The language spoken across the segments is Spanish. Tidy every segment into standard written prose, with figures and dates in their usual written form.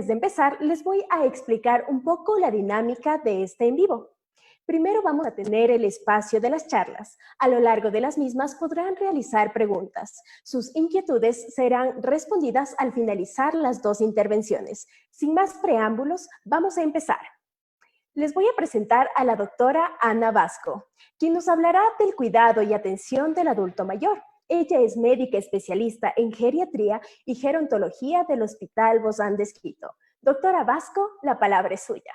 Antes de empezar, les voy a explicar un poco la dinámica de este en vivo. Primero vamos a tener el espacio de las charlas. A lo largo de las mismas podrán realizar preguntas. Sus inquietudes serán respondidas al finalizar las dos intervenciones. Sin más preámbulos, vamos a empezar. Les voy a presentar a la doctora Ana Vasco, quien nos hablará del cuidado y atención del adulto mayor. Ella es médica especialista en geriatría y gerontología del Hospital Bozán de Esquito. Doctora Vasco, la palabra es suya.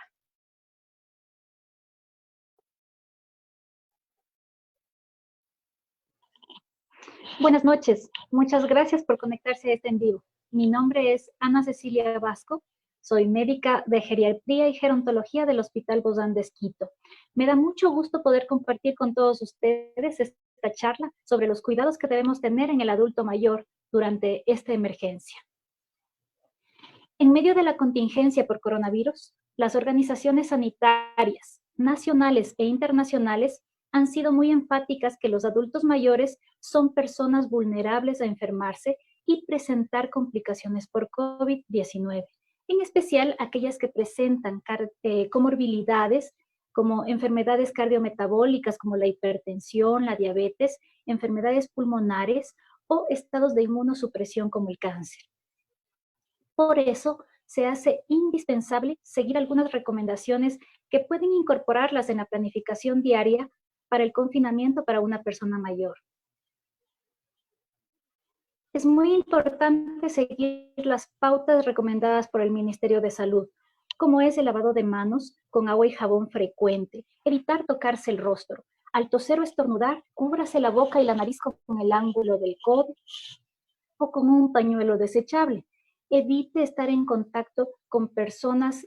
Buenas noches, muchas gracias por conectarse a este en vivo. Mi nombre es Ana Cecilia Vasco, soy médica de geriatría y gerontología del Hospital Bozán de Esquito. Me da mucho gusto poder compartir con todos ustedes esta charla sobre los cuidados que debemos tener en el adulto mayor durante esta emergencia. En medio de la contingencia por coronavirus, las organizaciones sanitarias nacionales e internacionales han sido muy enfáticas que los adultos mayores son personas vulnerables a enfermarse y presentar complicaciones por COVID-19, en especial aquellas que presentan comorbilidades como enfermedades cardiometabólicas como la hipertensión, la diabetes, enfermedades pulmonares o estados de inmunosupresión como el cáncer. Por eso, se hace indispensable seguir algunas recomendaciones que pueden incorporarlas en la planificación diaria para el confinamiento para una persona mayor. Es muy importante seguir las pautas recomendadas por el Ministerio de Salud, como es el lavado de manos con agua y jabón frecuente, evitar tocarse el rostro. Al toser o estornudar, cúbrase la boca y la nariz con el ángulo del codo o con un pañuelo desechable. Evite estar en contacto con personas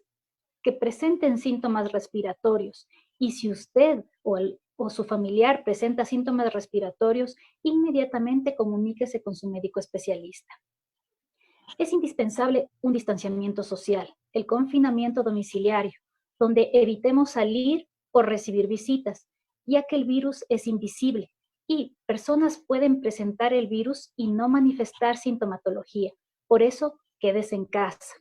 que presenten síntomas respiratorios. Y si usted o su familiar presenta síntomas respiratorios, inmediatamente comuníquese con su médico especialista. Es indispensable un distanciamiento social, el confinamiento domiciliario, donde evitemos salir o recibir visitas, ya que el virus es invisible y personas pueden presentar el virus y no manifestar sintomatología. Por eso, quédese en casa.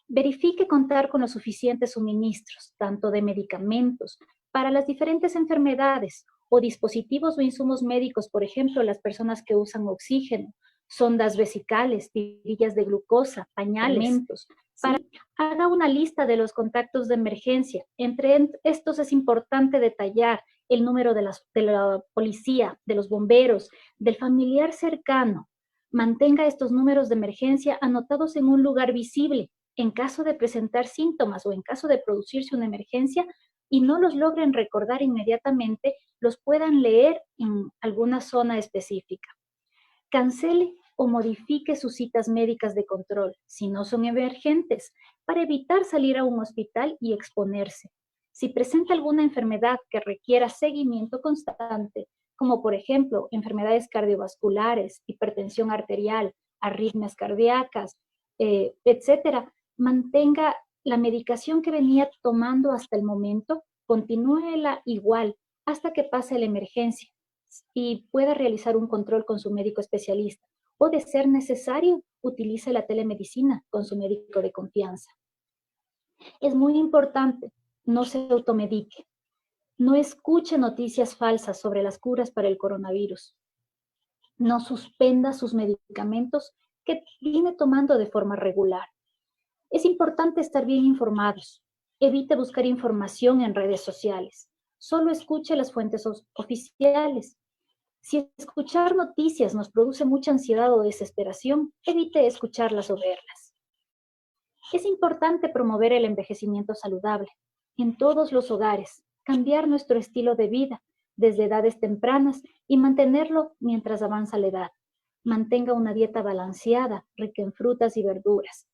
Verifique contar con los suficientes suministros, tanto de medicamentos, para las diferentes enfermedades, o dispositivos o insumos médicos, por ejemplo, las personas que usan oxígeno, sondas vesicales, tirillas de glucosa, pañales, alimentos. Haga una lista de los contactos de emergencia. Entre estos es importante detallar el número de la policía, de los bomberos, del familiar cercano. Mantenga estos números de emergencia anotados en un lugar visible en caso de presentar síntomas o en caso de producirse una emergencia y no los logren recordar inmediatamente, los puedan leer en alguna zona específica. Cancele o modifique sus citas médicas de control, si no son emergentes, para evitar salir a un hospital y exponerse. Si presenta alguna enfermedad que requiera seguimiento constante, como por ejemplo enfermedades cardiovasculares, hipertensión arterial, arritmias cardíacas, etcétera, mantenga la medicación que venía tomando hasta el momento, continúela igual hasta que pase la emergencia y pueda realizar un control con su médico especialista, o de ser necesario, utilice la telemedicina con su médico de confianza. Es muy importante, no se automedique, no escuche noticias falsas sobre las curas para el coronavirus, no suspenda sus medicamentos que viene tomando de forma regular. Es importante estar bien informados, evite buscar información en redes sociales, solo escuche las fuentes oficiales. Si escuchar noticias nos produce mucha ansiedad o desesperación, evite escucharlas o verlas. Es importante promover el envejecimiento saludable en todos los hogares, cambiar nuestro estilo de vida desde edades tempranas y mantenerlo mientras avanza la edad. Mantenga una dieta balanceada, rica en frutas y verduras.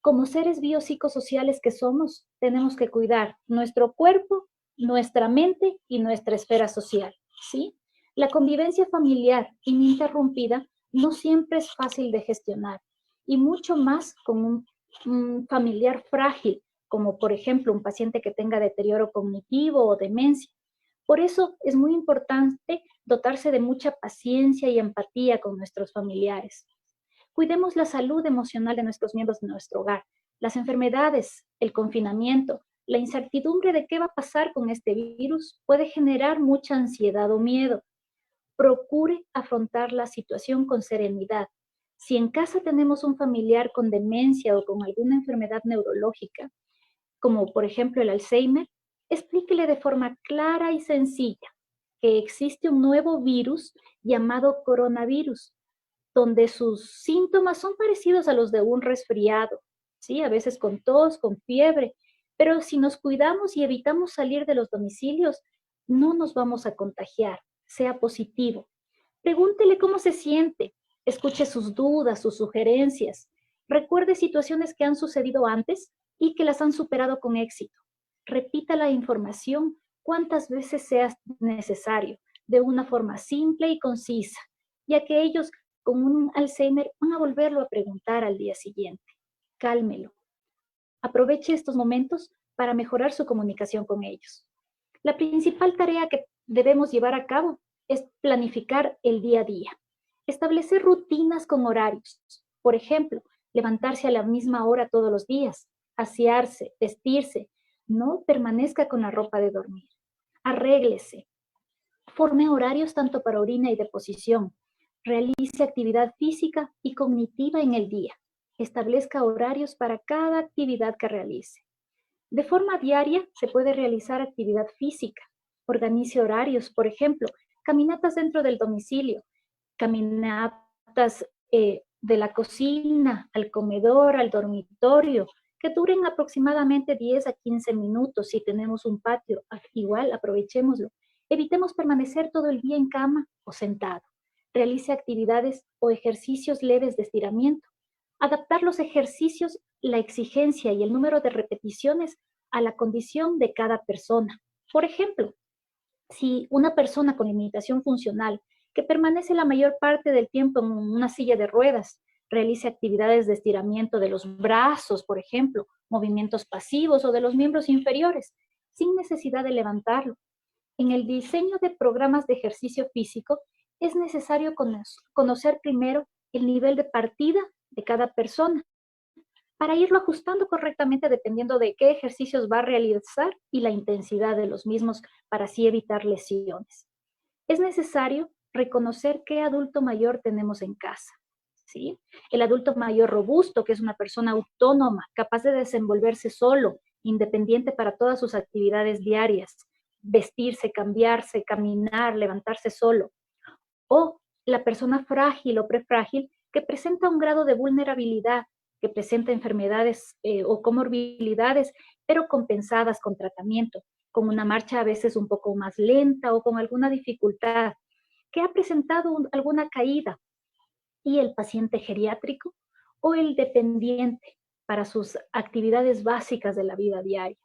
Como seres biopsicosociales que somos, tenemos que cuidar nuestro cuerpo, nuestra mente y nuestra esfera social, ¿sí? La convivencia familiar ininterrumpida no siempre es fácil de gestionar, y mucho más con un familiar frágil, como por ejemplo un paciente que tenga deterioro cognitivo o demencia. Por eso es muy importante dotarse de mucha paciencia y empatía con nuestros familiares. Cuidemos la salud emocional de nuestros miembros de nuestro hogar, Las enfermedades, el confinamiento, la incertidumbre de qué va a pasar con este virus puede generar mucha ansiedad o miedo. Procure afrontar la situación con serenidad. Si en casa tenemos un familiar con demencia o con alguna enfermedad neurológica, como por ejemplo el Alzheimer, explíquele de forma clara y sencilla que existe un nuevo virus llamado coronavirus, donde sus síntomas son parecidos a los de un resfriado, ¿sí? A veces con tos, con fiebre, pero si nos cuidamos y evitamos salir de los domicilios, no nos vamos a contagiar. Sea positivo. Pregúntele cómo se siente, escuche sus dudas, sus sugerencias. Recuerde situaciones que han sucedido antes y que las han superado con éxito. Repita la información cuantas veces sea necesario, de una forma simple y concisa, ya que ellos con un Alzheimer van a volverlo a preguntar al día siguiente. Cálmelo. Aproveche estos momentos para mejorar su comunicación con ellos. La principal tarea que debemos llevar a cabo es planificar el día a día. Establecer rutinas con horarios. Por ejemplo, levantarse a la misma hora todos los días, asearse, vestirse. No permanezca con la ropa de dormir. Arréglese. Forme horarios tanto para orina y deposición. Realice actividad física y cognitiva en el día. Establezca horarios para cada actividad que realice. De forma diaria se puede realizar actividad física. Organice horarios, por ejemplo, caminatas dentro del domicilio, caminatas de la cocina al comedor, al dormitorio, que duren aproximadamente 10 a 15 minutos. Si tenemos un patio, igual aprovechémoslo. Evitemos permanecer todo el día en cama o sentado. Realice actividades o ejercicios leves de estiramiento. Adaptar los ejercicios, la exigencia y el número de repeticiones a la condición de cada persona. Por ejemplo, si una persona con limitación funcional que permanece la mayor parte del tiempo en una silla de ruedas, realice actividades de estiramiento de los brazos, por ejemplo, movimientos pasivos o de los miembros inferiores, sin necesidad de levantarlo. En el diseño de programas de ejercicio físico es necesario conocer primero el nivel de partida de cada persona para irlo ajustando correctamente dependiendo de qué ejercicios va a realizar y la intensidad de los mismos para así evitar lesiones. Es necesario reconocer qué adulto mayor tenemos en casa, ¿sí? El adulto mayor robusto, que es una persona autónoma, capaz de desenvolverse solo, independiente para todas sus actividades diarias, vestirse, cambiarse, caminar, levantarse solo. O la persona frágil o prefrágil que presenta un grado de vulnerabilidad, que presenta enfermedades o comorbilidades, pero compensadas con tratamiento, con una marcha a veces un poco más lenta o con alguna dificultad, que ha presentado alguna caída, y el paciente geriátrico o el dependiente para sus actividades básicas de la vida diaria,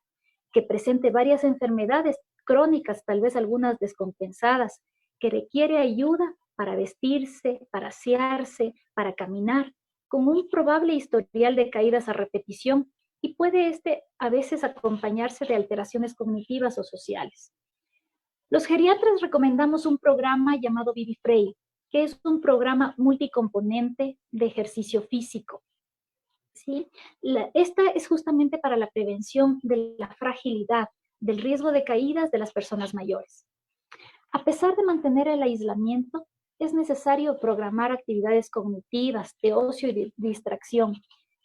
que presente varias enfermedades crónicas, tal vez algunas descompensadas, que requiere ayuda para vestirse, para asearse, para caminar, con un probable historial de caídas a repetición, y puede a veces acompañarse de alteraciones cognitivas o sociales. Los geriatras recomendamos un programa llamado ViviFrei, que es un programa multicomponente de ejercicio físico. ¿Sí? Esta es justamente para la prevención de la fragilidad, del riesgo de caídas de las personas mayores. A pesar de mantener el aislamiento, es necesario programar actividades cognitivas, de ocio y de distracción.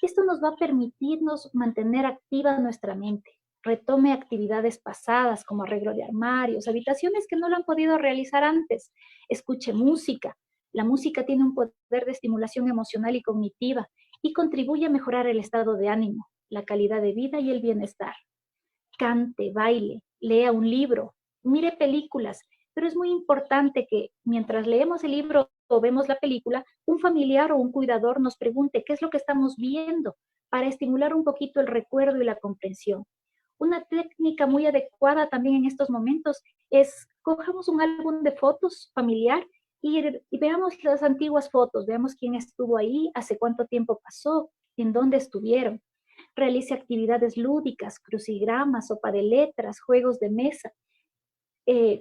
Esto nos va a permitirnos mantener activa nuestra mente. Retome actividades pasadas como arreglo de armarios, habitaciones que no lo han podido realizar antes. Escuche música. La música tiene un poder de estimulación emocional y cognitiva y contribuye a mejorar el estado de ánimo, la calidad de vida y el bienestar. Cante, baile, lea un libro, mire películas, pero es muy importante que mientras leemos el libro o vemos la película, un familiar o un cuidador nos pregunte qué es lo que estamos viendo para estimular un poquito el recuerdo y la comprensión. Una técnica muy adecuada también en estos momentos es cojamos un álbum de fotos familiar y veamos las antiguas fotos, veamos quién estuvo ahí, hace cuánto tiempo pasó, en dónde estuvieron. Realice actividades lúdicas, crucigramas, sopa de letras, juegos de mesa,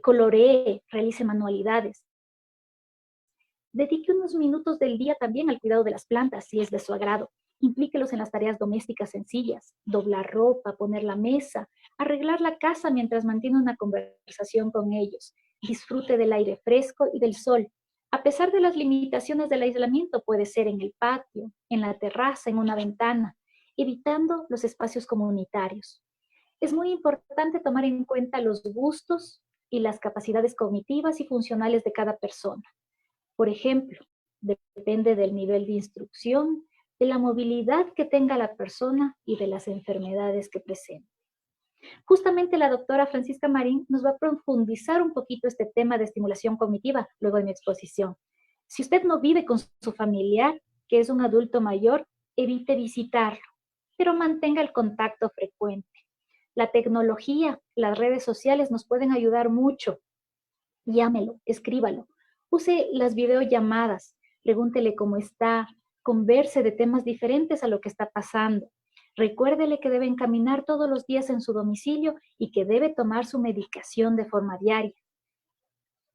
coloree, realice manualidades. Dedique unos minutos del día también al cuidado de las plantas, si es de su agrado. Implíquelos en las tareas domésticas sencillas, doblar ropa, poner la mesa, arreglar la casa mientras mantiene una conversación con ellos. Disfrute del aire fresco y del sol. A pesar de las limitaciones del aislamiento, puede ser en el patio, en la terraza, en una ventana, evitando los espacios comunitarios. Es muy importante tomar en cuenta los gustos y las capacidades cognitivas y funcionales de cada persona. Por ejemplo, depende del nivel de instrucción, de la movilidad que tenga la persona y de las enfermedades que presente. Justamente la doctora Francisca Marín nos va a profundizar un poquito este tema de estimulación cognitiva luego de mi exposición. Si usted no vive con su familiar, que es un adulto mayor, evite visitarlo, pero mantenga el contacto frecuente. La tecnología, las redes sociales nos pueden ayudar mucho. Llámelo, escríbalo. Use las videollamadas, pregúntele cómo está, converse de temas diferentes a lo que está pasando. Recuérdele que debe encaminar todos los días en su domicilio y que debe tomar su medicación de forma diaria.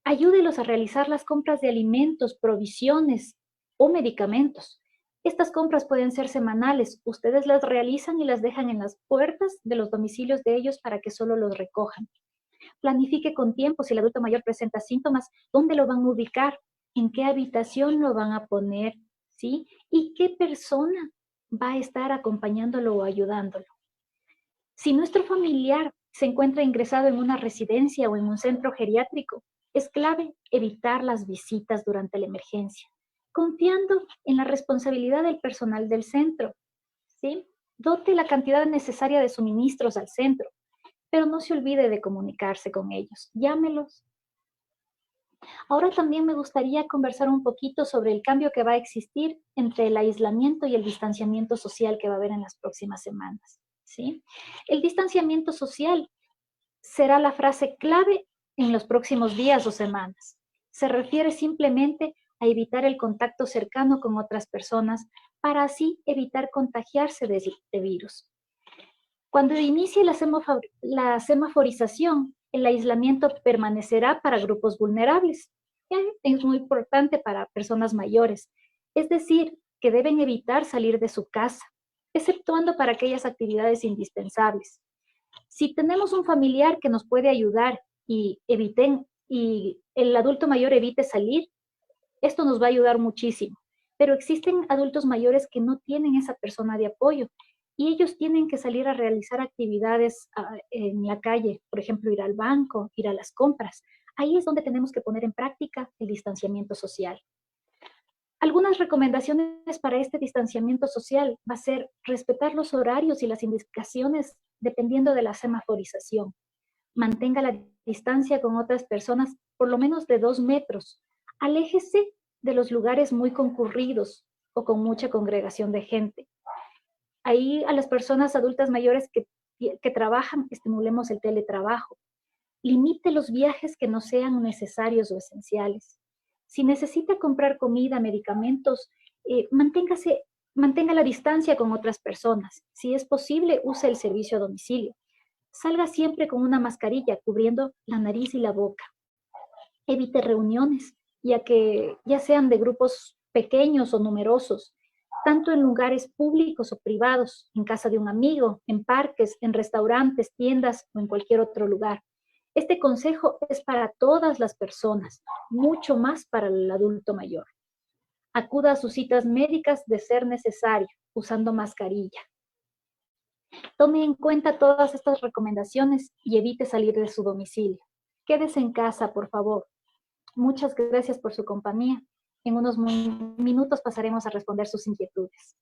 Ayúdelos a realizar las compras de alimentos, provisiones o medicamentos. Estas compras pueden ser semanales. Ustedes las realizan y las dejan en las puertas de los domicilios de ellos para que solo los recojan. Planifique con tiempo si el adulto mayor presenta síntomas, dónde lo van a ubicar, en qué habitación lo van a poner, ¿sí? Y qué persona va a estar acompañándolo o ayudándolo. Si nuestro familiar se encuentra ingresado en una residencia o en un centro geriátrico, es clave evitar las visitas durante la emergencia, confiando en la responsabilidad del personal del centro, ¿sí? Dote la cantidad necesaria de suministros al centro, pero no se olvide de comunicarse con ellos. Llámelos. Ahora también me gustaría conversar un poquito sobre el cambio que va a existir entre el aislamiento y el distanciamiento social que va a haber en las próximas semanas, ¿sí? El distanciamiento social será la frase clave en los próximos días o semanas. Se refiere simplemente a evitar el contacto cercano con otras personas para así evitar contagiarse de este virus. Cuando inicie la semaforización, el aislamiento permanecerá para grupos vulnerables. Es muy importante para personas mayores, es decir, que deben evitar salir de su casa, exceptuando para aquellas actividades indispensables. Si tenemos un familiar que nos puede ayudar y el adulto mayor evite salir, esto nos va a ayudar muchísimo. Pero existen adultos mayores que no tienen esa persona de apoyo y ellos tienen que salir a realizar actividades en la calle, por ejemplo, ir al banco, ir a las compras. Ahí es donde tenemos que poner en práctica el distanciamiento social. Algunas recomendaciones para este distanciamiento social va a ser respetar los horarios y las indicaciones dependiendo de la semaforización. Mantenga la distancia con otras personas por lo menos de 2 metros. Aléjese de los lugares muy concurridos o con mucha congregación de gente. Ahí a las personas adultas mayores que trabajan, estimulemos el teletrabajo. Limite los viajes que no sean necesarios o esenciales. Si necesita comprar comida, medicamentos, mantenga la distancia con otras personas. Si es posible, use el servicio a domicilio. Salga siempre con una mascarilla cubriendo la nariz y la boca. Evite reuniones, ya sean de grupos pequeños o numerosos, tanto en lugares públicos o privados, en casa de un amigo, en parques, en restaurantes, tiendas o en cualquier otro lugar. Este consejo es para todas las personas, mucho más para el adulto mayor. Acuda a sus citas médicas de ser necesario, usando mascarilla. Tome en cuenta todas estas recomendaciones y evite salir de su domicilio. Quédese en casa, por favor. Muchas gracias por su compañía. En unos minutos pasaremos a responder sus inquietudes.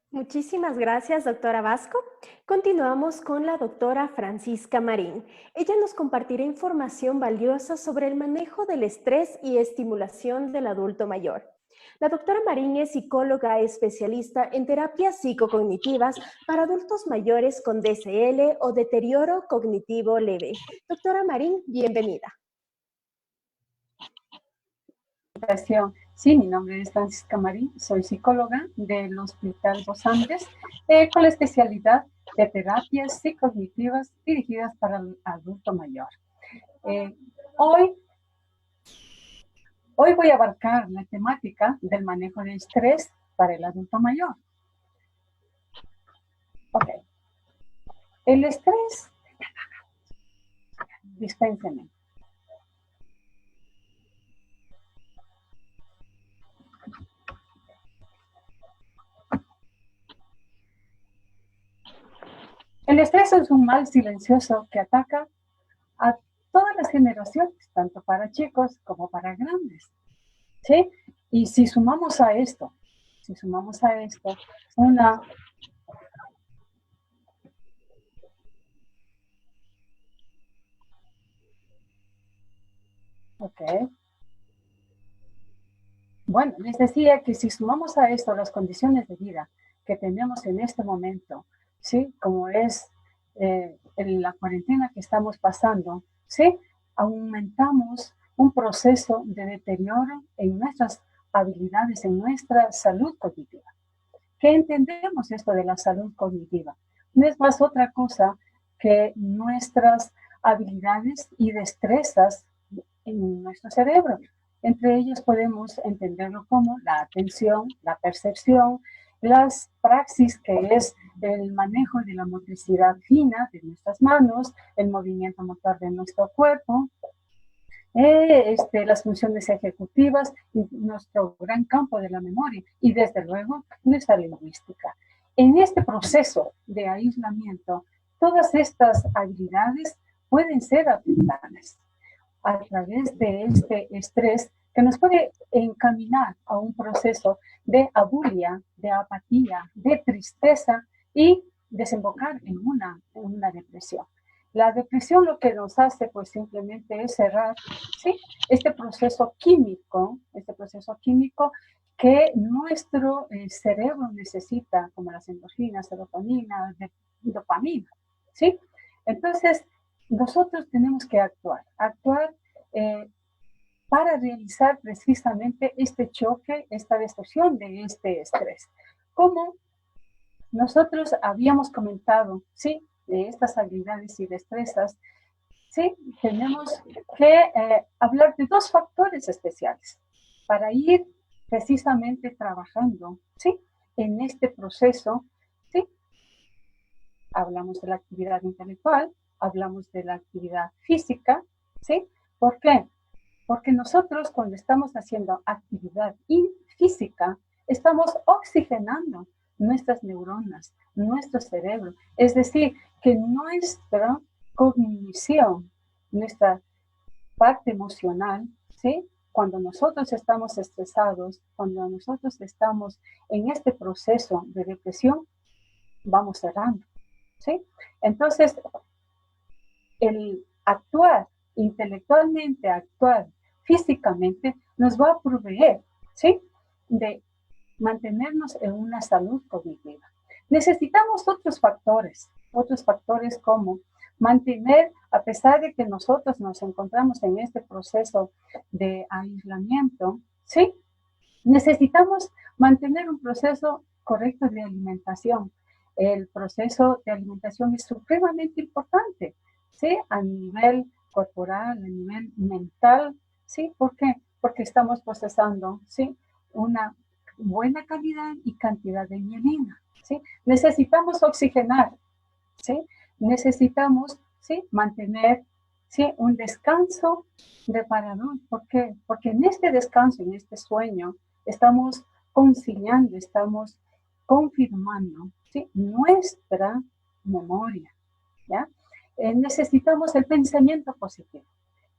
Muchísimas gracias, doctora Vasco. Continuamos con la doctora Francisca Marín. Ella nos compartirá información valiosa sobre el manejo del estrés y estimulación del adulto mayor. La doctora Marín es psicóloga especialista en terapias psicocognitivas para adultos mayores con DCL o deterioro cognitivo leve. Doctora Marín, bienvenida. Sí, mi nombre es Francisca Marín, soy psicóloga del Hospital Dos Andes con la especialidad de terapias psicognitivas dirigidas para el adulto mayor. Hoy Hoy voy a abarcar la temática del manejo de estrés para el adulto mayor. Ok. El estrés, dispénseme. El estrés es un mal silencioso que ataca a todas las generaciones, tanto para chicos como para grandes, ¿sí? Y si sumamos a esto una... Ok. Bueno, les decía que si sumamos a esto las condiciones de vida que tenemos en este momento, ¿sí? Como es en la cuarentena que estamos pasando, ¿sí? Aumentamos un proceso de deterioro en nuestras habilidades, en nuestra salud cognitiva. ¿Qué entendemos esto de la salud cognitiva? No es más otra cosa que nuestras habilidades y destrezas en nuestro cerebro. Entre ellos podemos entenderlo como la atención, la percepción, las praxis, que es el manejo de la motricidad fina de nuestras manos, el movimiento motor de nuestro cuerpo, las funciones ejecutivas, nuestro gran campo de la memoria y desde luego nuestra lingüística. En este proceso de aislamiento, todas estas habilidades pueden ser afectadas a través de este estrés que nos puede encaminar a un proceso de abulia, de apatía, de tristeza y desembocar en una depresión. La depresión lo que nos hace pues simplemente es cerrar, ¿sí? Este proceso químico que nuestro cerebro necesita, como las endorfinas, serotonina, dopamina, ¿sí? Entonces, nosotros tenemos que actuar para realizar precisamente este choque, esta destrucción de este estrés. Como nosotros habíamos comentado, ¿sí? De estas habilidades y destrezas, ¿sí? Tenemos que hablar de dos factores especiales para ir precisamente trabajando, ¿sí? En este proceso, ¿sí? Hablamos de la actividad intelectual, hablamos de la actividad física, ¿sí? ¿Por qué? Porque nosotros cuando estamos haciendo actividad física, estamos oxigenando nuestras neuronas, nuestro cerebro. Es decir, que nuestra cognición, nuestra parte emocional, ¿sí? Cuando nosotros estamos estresados, cuando nosotros estamos en este proceso de depresión, vamos cerrando, ¿sí? Entonces, el actuar intelectualmente, actuar físicamente, nos va a proveer, ¿sí? De mantenernos en una salud cognitiva. Necesitamos otros factores como mantener, a pesar de que nosotros nos encontramos en este proceso de aislamiento, ¿sí? Necesitamos mantener un proceso correcto de alimentación. El proceso de alimentación es supremamente importante, ¿sí? A nivel corporal, a nivel mental, ¿sí? ¿Por qué? Porque estamos procesando, ¿sí? Una buena calidad y cantidad de mielina, ¿sí? Necesitamos oxigenar, ¿sí? Necesitamos, ¿sí? Mantener, ¿sí? Un descanso reparador. ¿Por qué? Porque en este descanso, en este sueño, estamos conciliando, estamos confirmando, ¿sí? Nuestra memoria, ¿ya? Necesitamos el pensamiento positivo.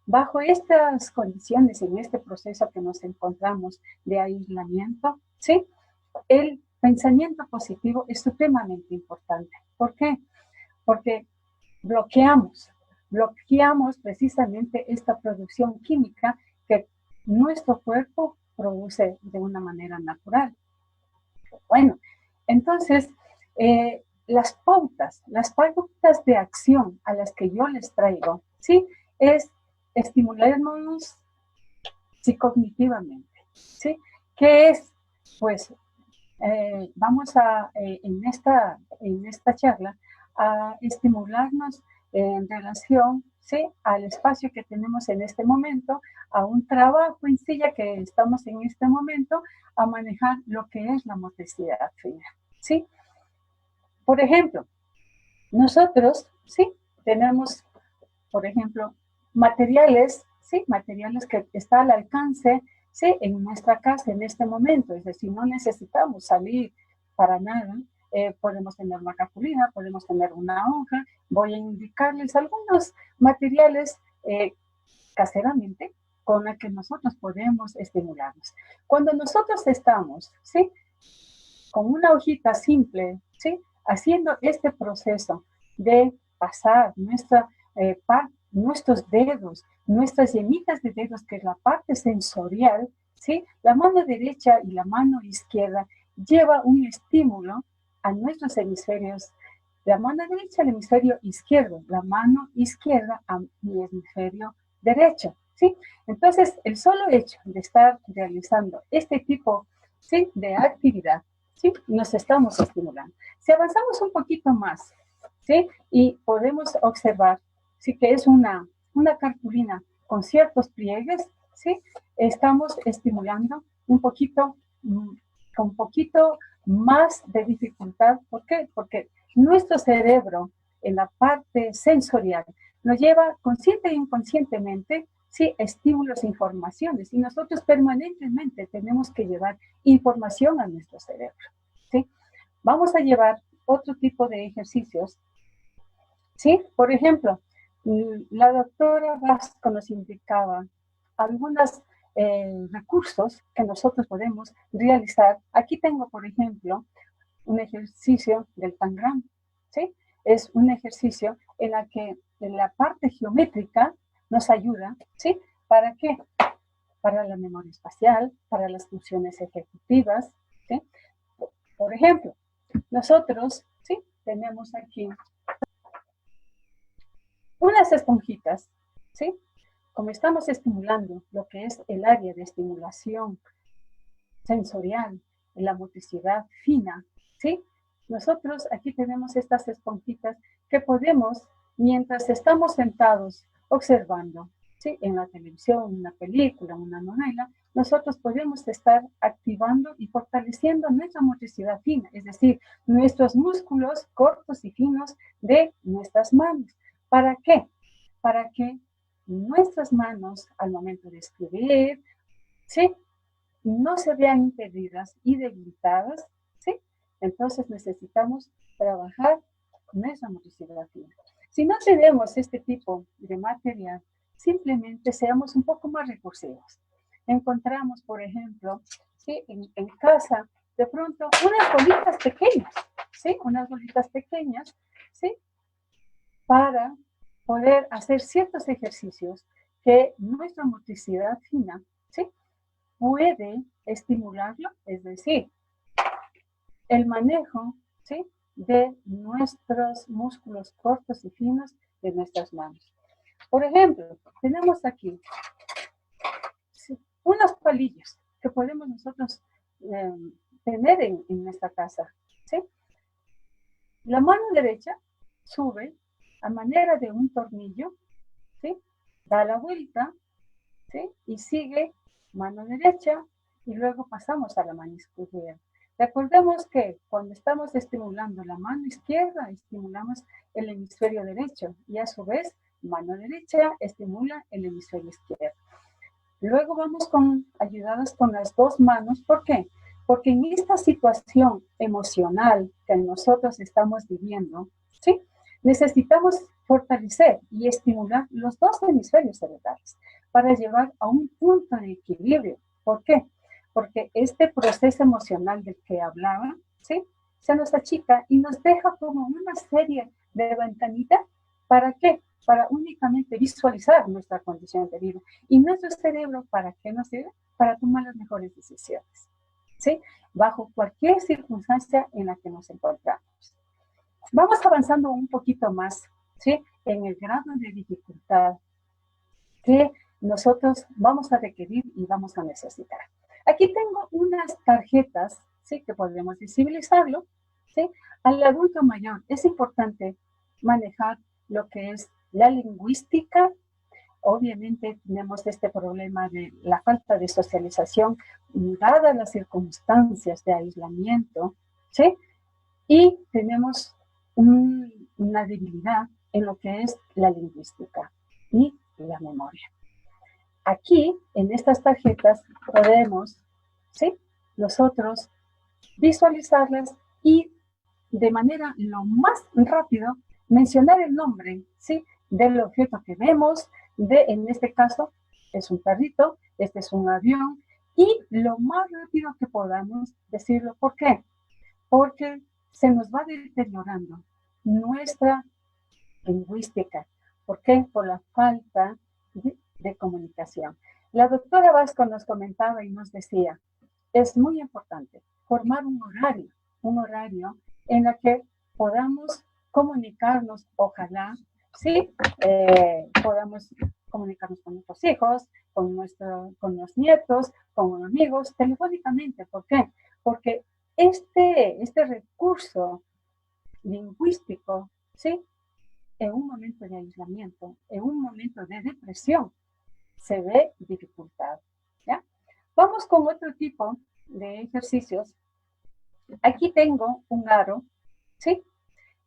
Bajo estas condiciones, en este proceso que nos encontramos de aislamiento, ¿sí? El pensamiento positivo es supremamente importante. ¿Por qué? Porque bloqueamos precisamente esta producción química que nuestro cuerpo produce de una manera natural. Bueno, entonces, las pautas de acción a las que yo les traigo, ¿sí? Es estimularnos psicognitivamente, ¿sí? ¿Qué es? Pues vamos a, en esta charla, a estimularnos en relación, ¿sí? Al espacio que tenemos en este momento, a un trabajo en sí, ya que estamos en este momento, a manejar lo que es la motricidad fina, ¿sí? Por ejemplo, nosotros, ¿sí? Tenemos, por ejemplo, materiales, ¿sí? Materiales que están al alcance, ¿sí? En nuestra casa en este momento, es decir, no necesitamos salir para nada. Podemos tener una cartulina, podemos tener una hoja. Voy a indicarles algunos materiales caseramente con los que nosotros podemos estimularnos. Cuando nosotros estamos, ¿sí? Con una hojita simple, ¿sí? Haciendo este proceso de pasar nuestros dedos, nuestras yemitas de dedos, que es la parte sensorial, ¿sí? La mano derecha y la mano izquierda lleva un estímulo a nuestros hemisferios. La mano derecha al hemisferio izquierdo, la mano izquierda a mi hemisferio derecho, ¿sí? Entonces, el solo hecho de estar realizando este tipo, ¿sí? De actividad, ¿sí? Nos estamos estimulando. Si avanzamos un poquito más, ¿sí? Y podemos observar, ¿sí? Que es una cartulina con ciertos pliegues, ¿sí? Estamos estimulando un poquito, con un poquito más de dificultad. ¿Por qué? Porque nuestro cerebro, en la parte sensorial, nos lleva consciente e inconscientemente, sí, estímulos e informaciones, y nosotros permanentemente tenemos que llevar información a nuestro cerebro, ¿sí? Vamos a llevar otro tipo de ejercicios, ¿sí? Por ejemplo, la doctora Vasco nos indicaba algunos recursos que nosotros podemos realizar. Aquí tengo, por ejemplo, un ejercicio del Tangram, ¿sí? Es un ejercicio en la que en la parte geométrica nos ayuda, ¿sí? ¿Para qué? Para la memoria espacial, para las funciones ejecutivas, ¿sí? Por ejemplo, nosotros, ¿sí? Tenemos aquí unas esponjitas, ¿sí? Como estamos estimulando lo que es el área de estimulación sensorial, la motricidad fina, ¿sí? Nosotros aquí tenemos estas esponjitas que podemos, mientras estamos sentados observando, ¿sí? En la televisión, una película, una novela, nosotros podemos estar activando y fortaleciendo nuestra motricidad fina, es decir, nuestros músculos cortos y finos de nuestras manos. ¿Para qué? Para que nuestras manos, al momento de escribir, ¿sí? No se vean impedidas y debilitadas, ¿sí? Entonces necesitamos trabajar con esa motricidad fina. Si no tenemos este tipo de material, simplemente seamos un poco más recursivos. Encontramos, por ejemplo, ¿sí? En casa, de pronto, unas bolitas pequeñas, ¿sí? Unas bolitas pequeñas, ¿sí? Para poder hacer ciertos ejercicios que nuestra motricidad fina, ¿sí? Puede estimularlo, es decir, el manejo, ¿sí? De nuestros músculos cortos y finos de nuestras manos. Por ejemplo, tenemos aquí, ¿sí? Unos palillos que podemos nosotros tener en nuestra casa, ¿sí? La mano derecha sube a manera de un tornillo, ¿sí? Da la vuelta, ¿sí? Y sigue mano derecha y luego pasamos a la mano izquierda. Recordemos que cuando estamos estimulando la mano izquierda, estimulamos el hemisferio derecho y a su vez, mano derecha estimula el hemisferio izquierdo. Luego vamos ayudadas con las dos manos. ¿Por qué? Porque en esta situación emocional que nosotros estamos viviendo, ¿sí? Necesitamos fortalecer y estimular los dos hemisferios cerebrales para llevar a un punto de equilibrio. ¿Por qué? Porque este proceso emocional del que hablaba, ¿sí? Se nos achica y nos deja como una serie de ventanitas. ¿Para qué? Para únicamente visualizar nuestra condición de vida. ¿Y nuestro cerebro para qué nos sirve? Para tomar las mejores decisiones, ¿sí? Bajo cualquier circunstancia en la que nos encontramos. Vamos avanzando un poquito más, ¿sí? En el grado de dificultad que nosotros vamos a requerir y vamos a necesitar. Aquí tengo unas tarjetas, ¿sí? Que podemos visibilizarlo, ¿sí? Al adulto mayor es importante manejar lo que es La lingüística, obviamente tenemos este problema de la falta de socialización, dadas las circunstancias de aislamiento, ¿sí? Y tenemos una debilidad en lo que es la lingüística y la memoria. Aquí, en estas tarjetas, podemos, ¿sí?, nosotros visualizarlas y de manera lo más rápido mencionar el nombre, ¿sí?, del objeto que vemos, en este caso es un perrito, este es un avión, y lo más rápido que podamos decirlo. ¿Por qué? Porque se nos va deteriorando nuestra lingüística. ¿Por qué? Por la falta de comunicación. La doctora Vasco nos comentaba y nos decía, es muy importante formar un horario en el que podamos comunicarnos, ojalá, sí, podamos comunicarnos con nuestros hijos, con los nietos, con amigos, telefónicamente. ¿Por qué? Porque este recurso lingüístico, ¿sí?, en un momento de aislamiento, en un momento de depresión, se ve dificultado, ¿ya? Vamos con otro tipo de ejercicios. Aquí tengo un aro, ¿sí?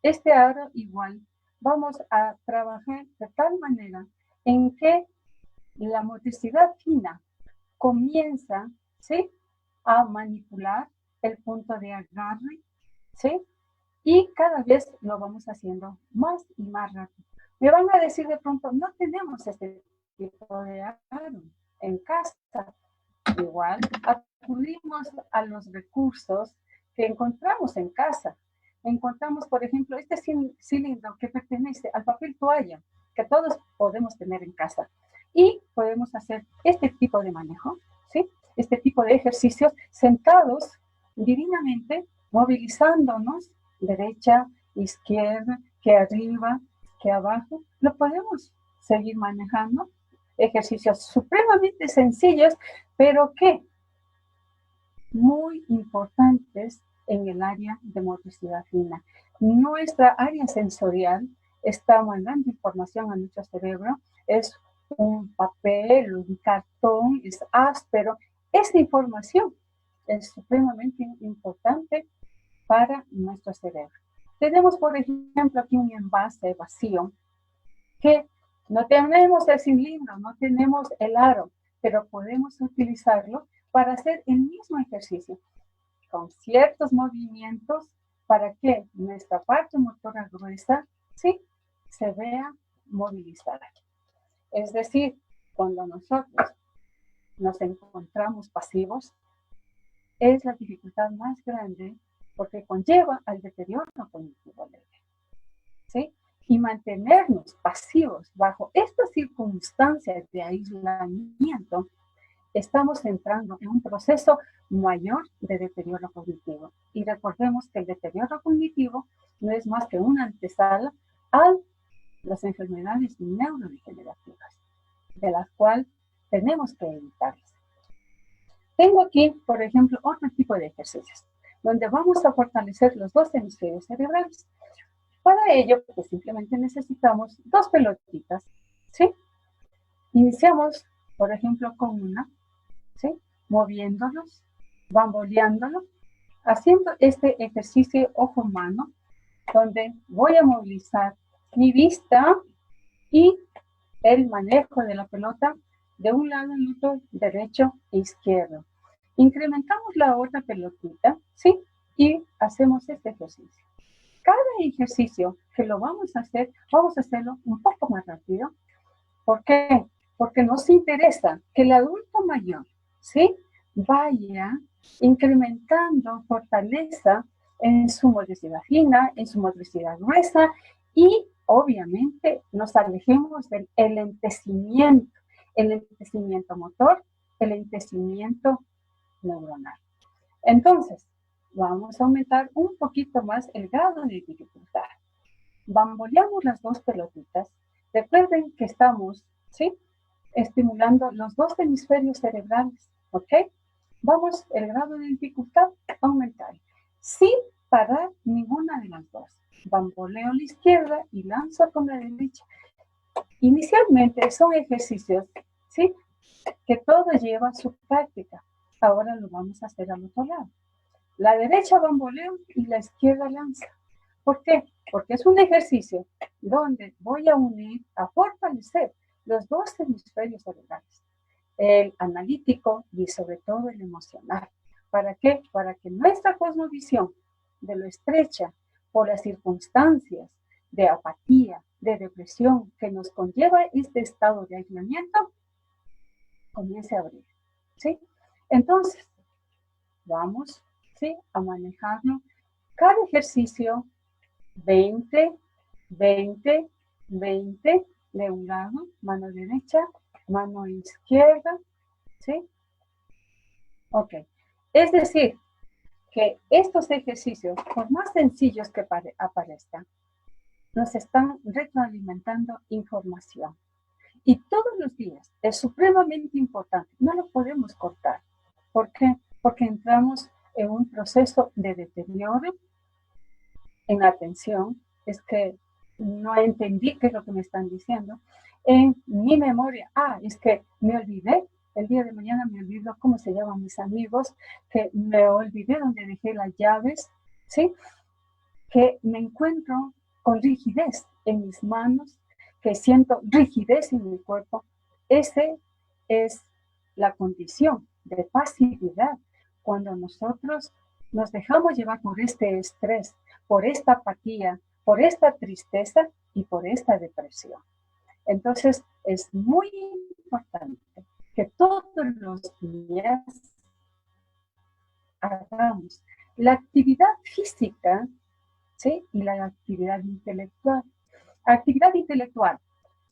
Este aro igual vamos a trabajar de tal manera en que la motricidad fina comienza, ¿sí?, a manipular el punto de agarre, ¿sí? Y cada vez lo vamos haciendo más y más rápido. Me van a decir de pronto, no tenemos este tipo de aro en casa. Igual, acudimos a los recursos que encontramos en casa. Encontramos, por ejemplo, este cilindro que pertenece al papel toalla, que todos podemos tener en casa. Y podemos hacer este tipo de manejo, ¿sí?, este tipo de ejercicios sentados divinamente, movilizándonos derecha, izquierda, que arriba, que abajo. Lo podemos seguir manejando. Ejercicios supremamente sencillos, pero que muy importantes en el área de motricidad fina. Nuestra área sensorial está mandando información a nuestro cerebro. Es un papel, un cartón, es áspero. Esta información es supremamente importante para nuestro cerebro. Tenemos, por ejemplo, aquí un envase vacío que no tenemos el cilindro, no tenemos el aro, pero podemos utilizarlo para hacer el mismo ejercicio con ciertos movimientos para que nuestra parte motora gruesa, sí, se vea movilizada. Es decir, cuando nosotros nos encontramos pasivos, es la dificultad más grande porque conlleva al deterioro cognitivo leve, ¿sí? Y mantenernos pasivos bajo estas circunstancias de aislamiento, estamos entrando en un proceso mayor de deterioro cognitivo. Y recordemos que el deterioro cognitivo no es más que una antesala a las enfermedades neurodegenerativas, de las cuales tenemos que evitarlas. Tengo aquí, por ejemplo, otro tipo de ejercicios, donde vamos a fortalecer los dos hemisferios cerebrales. Para ello, pues simplemente necesitamos dos pelotitas, ¿sí? Iniciamos, por ejemplo, con una, ¿sí?, moviéndolos, bamboleándolos, haciendo este ejercicio ojo-mano, donde voy a movilizar mi vista y el manejo de la pelota de un lado al otro, derecho e izquierdo. Incrementamos la otra pelotita, ¿sí?, y hacemos este ejercicio. Cada ejercicio que lo vamos a hacerlo un poco más rápido. ¿Por qué? Porque nos interesa que el adulto mayor, ¿sí?, vaya incrementando fortaleza en su motricidad fina, en su motricidad gruesa, y obviamente nos alejemos del enlentecimiento motor, el enlentecimiento neuronal. Entonces, vamos a aumentar un poquito más el grado de dificultad. Bamboleamos las dos pelotitas. Recuerden que estamos, ¿sí?, estimulando los dos hemisferios cerebrales, ¿ok? Vamos, el grado de dificultad aumentar, sin parar ninguna de las dos. Bamboleo la izquierda y lanzo con la derecha. Inicialmente son ejercicios, ¿sí?, que todo lleva su práctica. Ahora lo vamos a hacer al otro lado. La derecha bamboleo y la izquierda lanza. ¿Por qué? Porque es un ejercicio donde voy a unir, a fortalecer los dos hemisferios cerebrales, el analítico y sobre todo el emocional. ¿Para qué? Para que nuestra cosmovisión, de lo estrecha por las circunstancias de apatía, de depresión que nos conlleva este estado de aislamiento, comience a abrir, ¿sí? Entonces, vamos, ¿sí?, a manejarlo. Cada ejercicio, 20, 20, 20, de un lado, mano derecha, mano izquierda, ¿sí? Ok. Es decir, que estos ejercicios, por más sencillos que aparezcan, nos están retroalimentando información. Y todos los días es supremamente importante. No lo podemos cortar. ¿Por qué? Porque entramos en un proceso de deterioro en la atención. Es que no entendí qué es lo que me están diciendo. En mi memoria, es que me olvidé. El día de mañana me olvido cómo se llaman mis amigos, que me olvidé dónde dejé las llaves, ¿sí? Que me encuentro con rigidez en mis manos, que siento rigidez en mi cuerpo. Esa es la condición de pasividad cuando nosotros nos dejamos llevar por este estrés, por esta apatía, por esta tristeza y por esta depresión. Entonces, es muy importante que todos los días hagamos la actividad física, ¿sí?, y la actividad intelectual. Actividad intelectual,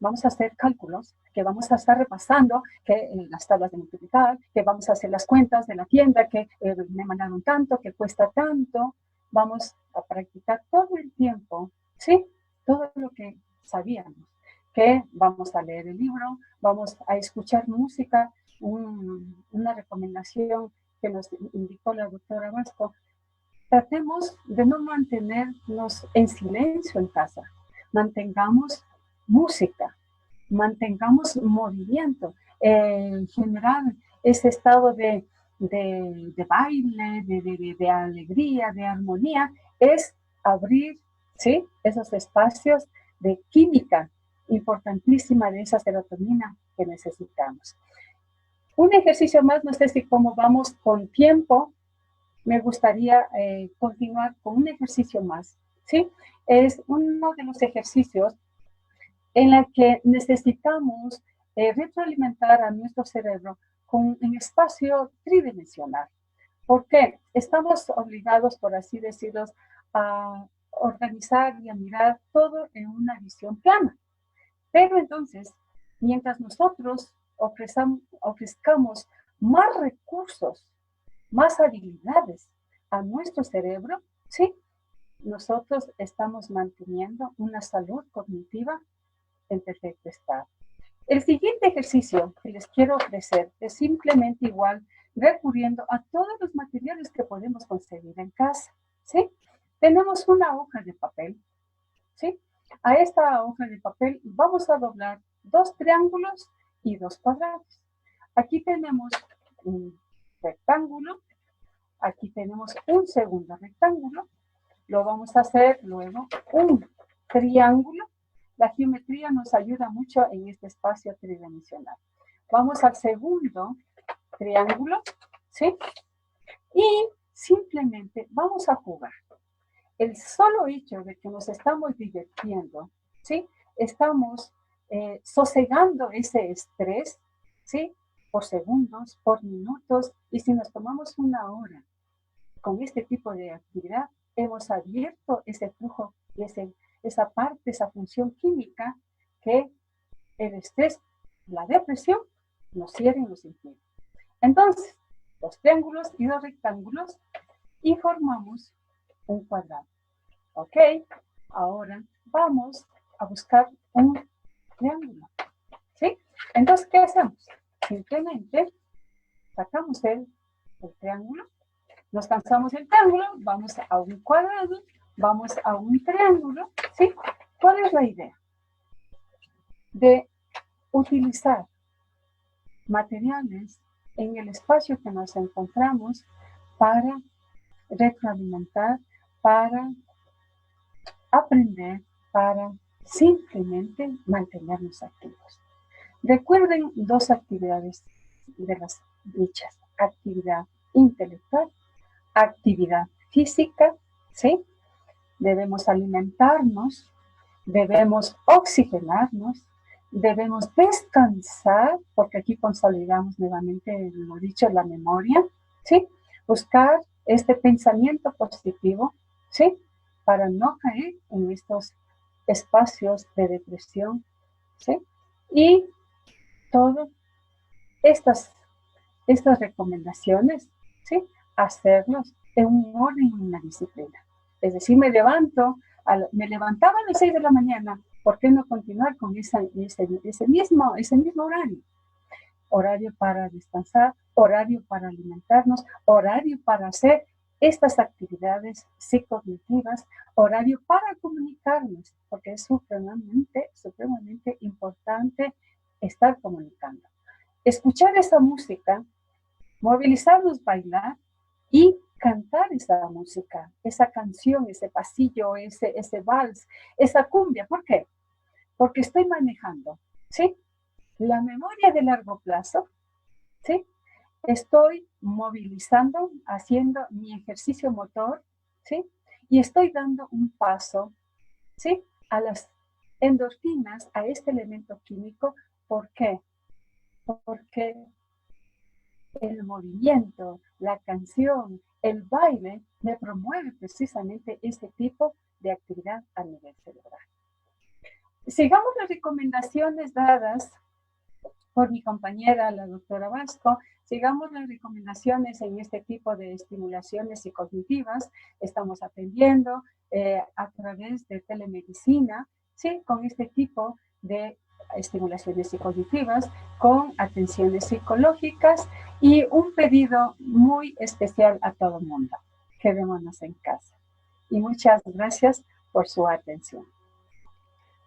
vamos a hacer cálculos, que vamos a estar repasando, que las tablas de multiplicar, que vamos a hacer las cuentas de la tienda, que me mandaron tanto, que cuesta tanto. Vamos a practicar todo el tiempo, ¿sí?, todo lo que sabíamos. Que vamos a leer el libro, vamos a escuchar música, una recomendación que nos indicó la doctora Vasco. Tratemos de no mantenernos en silencio en casa. Mantengamos música, mantengamos movimiento, generar ese estado de baile, de alegría, de armonía, es abrir, ¿sí?, esos espacios de química importantísima de esa serotonina que necesitamos. Un ejercicio más, no sé si cómo vamos con tiempo. Me gustaría continuar con un ejercicio más, ¿sí? Es uno de los ejercicios en el que necesitamos retroalimentar a nuestro cerebro con un espacio tridimensional. ¿Por qué? Estamos obligados, por así decirlo, a organizar y a mirar todo en una visión plana. Pero entonces, mientras nosotros ofrezcamos más recursos, más habilidades a nuestro cerebro, ¿sí?, nosotros estamos manteniendo una salud cognitiva en perfecto estado. El siguiente ejercicio que les quiero ofrecer es simplemente igual recurriendo a todos los materiales que podemos conseguir en casa, ¿sí? Tenemos una hoja de papel, ¿sí? A esta hoja de papel vamos a doblar 2 triángulos y 2 cuadrados. Aquí tenemos un rectángulo. Aquí tenemos un segundo rectángulo. Lo vamos a hacer luego un triángulo. La geometría nos ayuda mucho en este espacio tridimensional. Vamos al segundo triángulo, ¿sí? Y simplemente vamos a jugar. El solo hecho de que nos estamos divirtiendo, ¿sí?, estamos sosegando ese estrés, ¿sí?, por segundos, por minutos. Y si nos tomamos una hora con este tipo de actividad, hemos abierto ese flujo y esa parte, esa función química que el estrés, la depresión, nos cierra y nos impide. Entonces, 2 triángulos y 2 rectángulos y formamos un cuadrado. Ok, ahora vamos a buscar un triángulo, ¿sí? Entonces, ¿qué hacemos? Simplemente sacamos el triángulo, nos cansamos el triángulo, vamos a un cuadrado, vamos a un triángulo, ¿sí? ¿Cuál es la idea? de utilizar materiales en el espacio que nos encontramos para retroalimentar, para aprender, para simplemente mantenernos activos. Recuerden dos actividades de las dichas: actividad intelectual, actividad física, ¿sí? Debemos alimentarnos, debemos oxigenarnos, debemos descansar, porque aquí consolidamos nuevamente, lo dicho, la memoria, ¿sí? Buscar este pensamiento positivo, ¿sí? Para no caer en estos espacios de depresión, ¿sí? Y todas estas recomendaciones, ¿sí? Hacerlos en un orden y una disciplina. Es decir, me levantaba a las 6 de la mañana, ¿por qué no continuar con ese mismo horario? Horario para descansar, horario para alimentarnos, horario para hacer estas actividades psicognitivas, horario para comunicarnos, porque es supremamente importante estar comunicando. Escuchar esa música, movilizarnos, bailar y cantar esa música, esa canción, ese pasillo, ese vals, esa cumbia. ¿Por qué? Porque estoy manejando, ¿sí? La memoria de largo plazo, ¿sí? Estoy movilizando, haciendo mi ejercicio motor, ¿sí? Y estoy dando un paso, ¿sí? A las endorfinas, a este elemento químico. ¿Por qué? Porque el movimiento, la canción, el baile, me promueve precisamente este tipo de actividad a nivel cerebral. Sigamos las recomendaciones dadas por mi compañera, la doctora Vasco. Sigamos las recomendaciones en este tipo de estimulaciones psicognitivas. Estamos atendiendo a través de telemedicina, ¿sí? Con este tipo de estimulaciones psicognitivas, con atenciones psicológicas y un pedido muy especial a todo el mundo: quedémonos en casa. Y muchas gracias por su atención.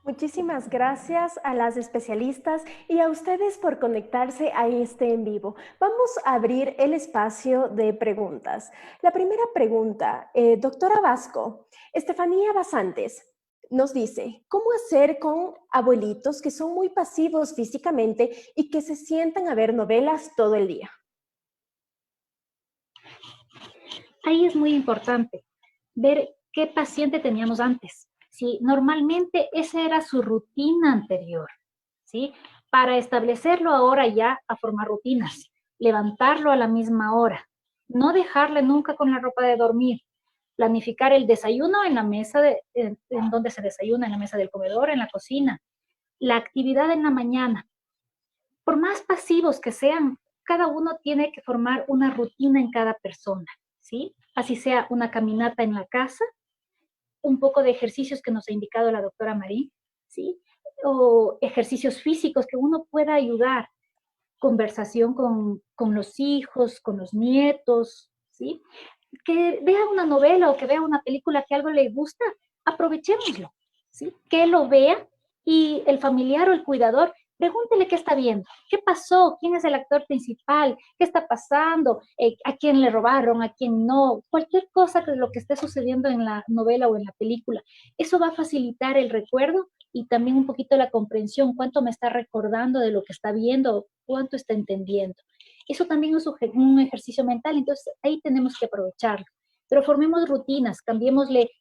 Muchísimas gracias a las especialistas y a ustedes por conectarse a este en vivo. Vamos a abrir el espacio de preguntas. La primera pregunta, doctora Vasco, Estefanía Basantes nos dice: ¿cómo hacer con abuelitos que son muy pasivos físicamente y que se sientan a ver novelas todo el día? Ahí es muy importante ver qué paciente teníamos antes. ¿Sí? Normalmente esa era su rutina anterior, ¿sí? Para establecerlo ahora ya a formar rutinas, levantarlo a la misma hora, no dejarle nunca con la ropa de dormir, planificar el desayuno en la mesa, en donde se desayuna, en la mesa del comedor, en la cocina, la actividad en la mañana. Por más pasivos que sean, cada uno tiene que formar una rutina en cada persona, ¿sí? Así sea una caminata en la casa, un poco de ejercicios que nos ha indicado la doctora Marín, ¿sí? O ejercicios físicos que uno pueda ayudar, conversación con los hijos, con los nietos, ¿sí? Que vea una novela o que vea una película que algo le gusta, aprovechémoslo, ¿sí? Que lo vea y el familiar o el cuidador, pregúntele qué está viendo, qué pasó, quién es el actor principal, qué está pasando, a quién le robaron, a quién no, cualquier cosa de lo que esté sucediendo en la novela o en la película. Eso va a facilitar el recuerdo y también un poquito la comprensión, cuánto me está recordando de lo que está viendo, cuánto está entendiendo. Eso también es un ejercicio mental, entonces ahí tenemos que aprovecharlo. Pero formemos rutinas, cambiémosle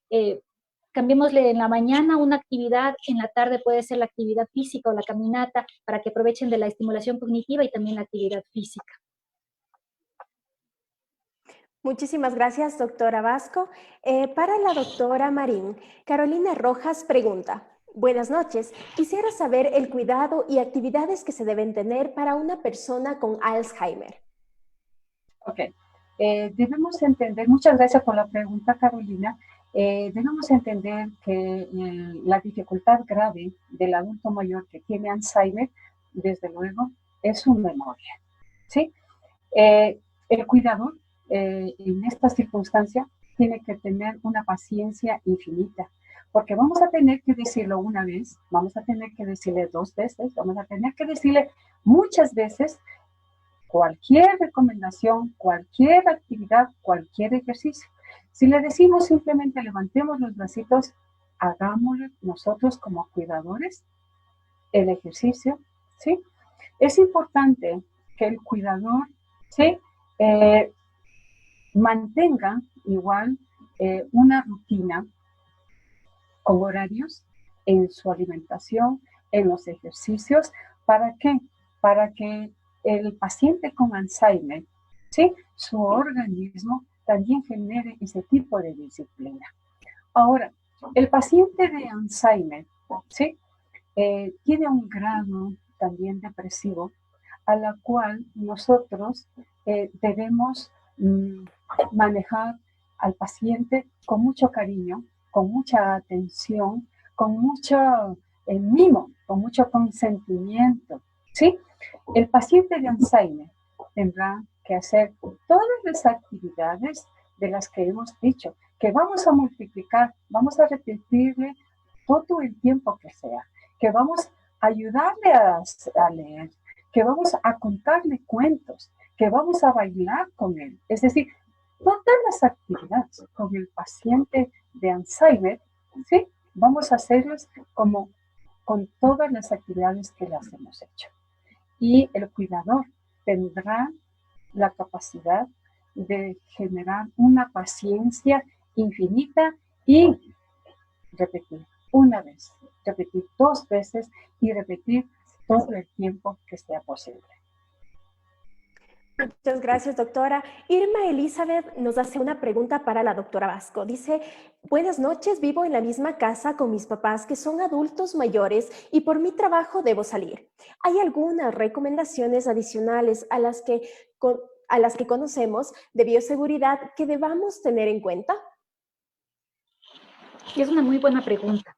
en la mañana una actividad, en la tarde puede ser la actividad física o la caminata, para que aprovechen de la estimulación cognitiva y también la actividad física. Muchísimas gracias, doctora Vasco. Para la doctora Marín, Carolina Rojas pregunta: buenas noches, quisiera saber el cuidado y actividades que se deben tener para una persona con Alzheimer. Ok, debemos entender, muchas gracias por la pregunta, Carolina. Debemos entender que la dificultad grave del adulto mayor que tiene Alzheimer, desde luego, es su memoria, ¿sí? El cuidador en esta circunstancia tiene que tener una paciencia infinita, Porque vamos a tener que decirlo una vez, vamos a tener que decirle 2 veces, vamos a tener que decirle muchas veces cualquier recomendación, cualquier actividad, cualquier ejercicio. Si le decimos simplemente levantemos los bracitos, hagámoslo nosotros como cuidadores, el ejercicio, ¿sí? Es importante que el cuidador, ¿sí? Mantenga igual una rutina con horarios en su alimentación, en los ejercicios. ¿Para qué? Para que el paciente con Alzheimer, ¿sí? Su organismo también genere ese tipo de disciplina. Ahora, el paciente de Alzheimer, ¿sí? Tiene un grado también depresivo a la cual nosotros debemos manejar al paciente con mucho cariño, con mucha atención, con mucho mimo, con mucho consentimiento, ¿sí? El paciente de Alzheimer tendrá que hacer todas las actividades de las que hemos dicho, que vamos a multiplicar, vamos a repetirle todo el tiempo que sea, que vamos a ayudarle a leer, que vamos a contarle cuentos, que vamos a bailar con él. Es decir, todas las actividades con el paciente de Alzheimer, ¿sí? Vamos a hacerlas como con todas las actividades que las hemos hecho. Y el cuidador tendrá la capacidad de generar una paciencia infinita y repetir una vez, repetir 2 veces y repetir todo el tiempo que sea posible. Muchas gracias, doctora. Irma Elizabeth nos hace una pregunta para la doctora Vasco. Dice, buenas noches, vivo en la misma casa con mis papás que son adultos mayores y por mi trabajo debo salir. ¿Hay algunas recomendaciones adicionales a las que conocemos de bioseguridad que debamos tener en cuenta? Es una muy buena pregunta,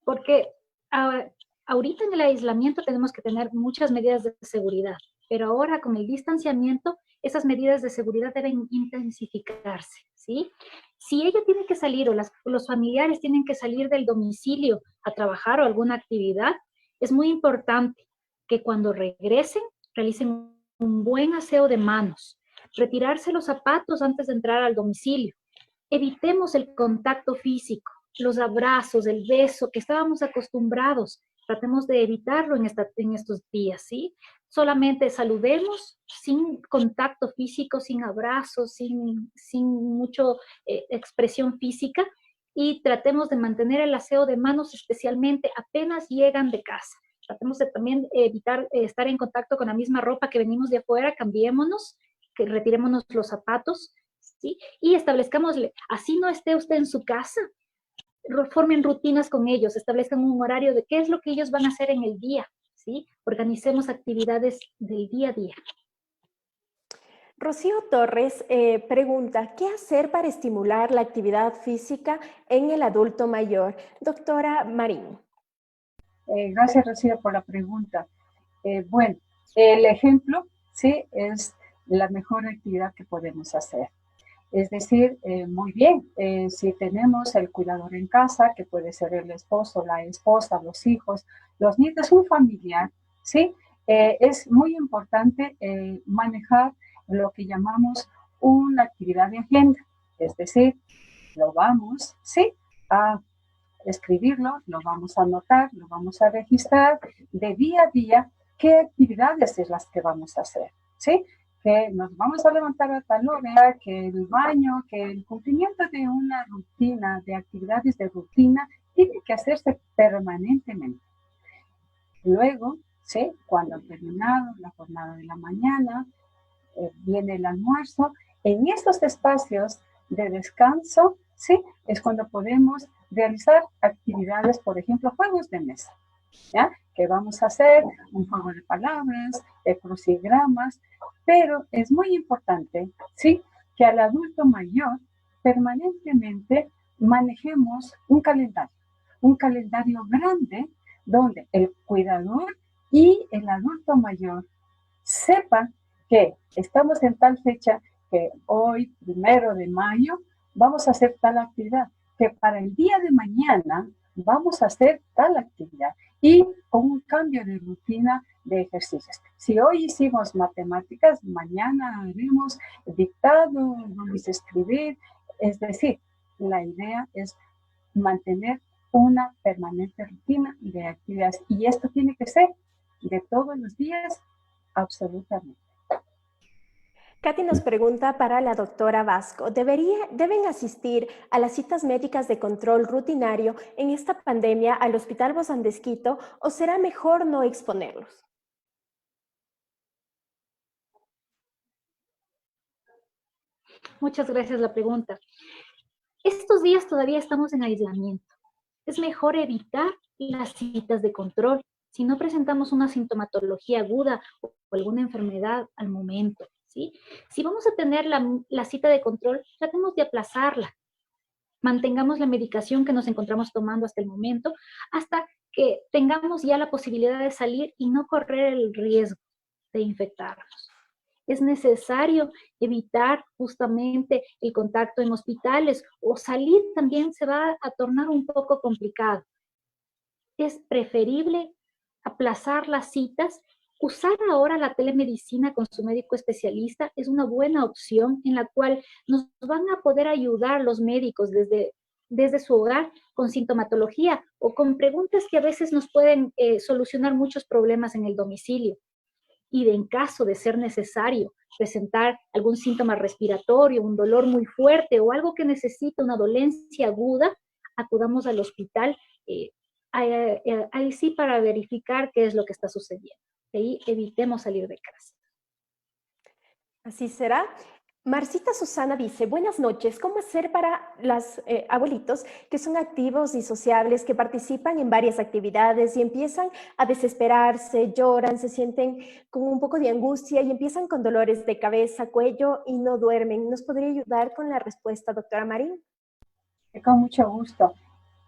porque ahorita en el aislamiento tenemos que tener muchas medidas de seguridad, pero ahora con el distanciamiento, esas medidas de seguridad deben intensificarse, ¿sí? Si ella tiene que salir o los familiares tienen que salir del domicilio a trabajar o alguna actividad, es muy importante que cuando regresen, realicen un buen aseo de manos, retirarse los zapatos antes de entrar al domicilio. Evitemos el contacto físico, los abrazos, el beso que estábamos acostumbrados. Tratemos de evitarlo en estos días, ¿sí? Solamente saludemos sin contacto físico, sin abrazos, sin mucha expresión física y tratemos de mantener el aseo de manos, especialmente apenas llegan de casa. Tratemos de también evitar estar en contacto con la misma ropa que venimos de afuera, cambiémonos, que retirémonos los zapatos, ¿sí? Y establezcámosle, así no esté usted en su casa, formen rutinas con ellos, establezcan un horario de qué es lo que ellos van a hacer en el día, ¿sí? Organicemos actividades del día a día. Rocío Torres pregunta, ¿qué hacer para estimular la actividad física en el adulto mayor? Doctora Marín. Gracias, Rocío, por la pregunta. Bueno, el ejemplo, sí, es la mejor actividad que podemos hacer. Es decir, muy bien, si tenemos el cuidador en casa, que puede ser el esposo, la esposa, los hijos, los nietos, un familiar, ¿sí? Es muy importante manejar lo que llamamos una actividad de agenda. Es decir, lo vamos, ¿sí? A escribirlo, lo vamos a anotar, lo vamos a registrar de día a día qué actividades es las que vamos a hacer, ¿sí? Que nos vamos a levantar a tal hora, que el baño, que el cumplimiento de una rutina, de actividades de rutina, tiene que hacerse permanentemente. Luego, ¿sí? Cuando ha terminado la jornada de la mañana, viene el almuerzo, en estos espacios de descanso, ¿sí? Es cuando podemos realizar actividades, por ejemplo, juegos de mesa, ¿ya? Que vamos a hacer un juego de palabras, de crucigramas, pero es muy importante, ¿sí? Que al adulto mayor permanentemente manejemos un calendario grande donde el cuidador y el adulto mayor sepan que estamos en tal fecha, que hoy, 1 de mayo, vamos a hacer tal actividad, que para el día de mañana vamos a hacer tal actividad y con un cambio de rutina de ejercicios. Si hoy hicimos matemáticas, mañana haremos dictado, vamos a escribir. Es decir, la idea es mantener una permanente rutina de actividades. Y esto tiene que ser de todos los días, absolutamente. Katy nos pregunta para la doctora Vasco, ¿deben asistir a las citas médicas de control rutinario en esta pandemia al Hospital Bozán de Esquito o será mejor no exponerlos? Muchas gracias la pregunta. Estos días todavía estamos en aislamiento. Es mejor evitar las citas de control si no presentamos una sintomatología aguda o alguna enfermedad al momento, ¿sí? Si vamos a tener la cita de control, tratemos de aplazarla. Mantengamos la medicación que nos encontramos tomando hasta el momento, hasta que tengamos ya la posibilidad de salir y no correr el riesgo de infectarnos. Es necesario evitar justamente el contacto en hospitales o salir también se va a tornar un poco complicado. Es preferible aplazar las citas. Usar ahora la telemedicina con su médico especialista es una buena opción en la cual nos van a poder ayudar los médicos desde su hogar con sintomatología o con preguntas que a veces nos pueden solucionar muchos problemas en el domicilio. Y en caso de ser necesario presentar algún síntoma respiratorio, un dolor muy fuerte o algo que necesita una dolencia aguda, acudamos al hospital, ahí sí para verificar qué es lo que está sucediendo. Ahí evitemos salir de casa. Así será. Marcita Susana dice, buenas noches, ¿cómo hacer para los abuelitos que son activos y sociables, que participan en varias actividades y empiezan a desesperarse, lloran, se sienten con un poco de angustia y empiezan con dolores de cabeza, cuello y no duermen? ¿Nos podría ayudar con la respuesta, doctora Marín? Con mucho gusto.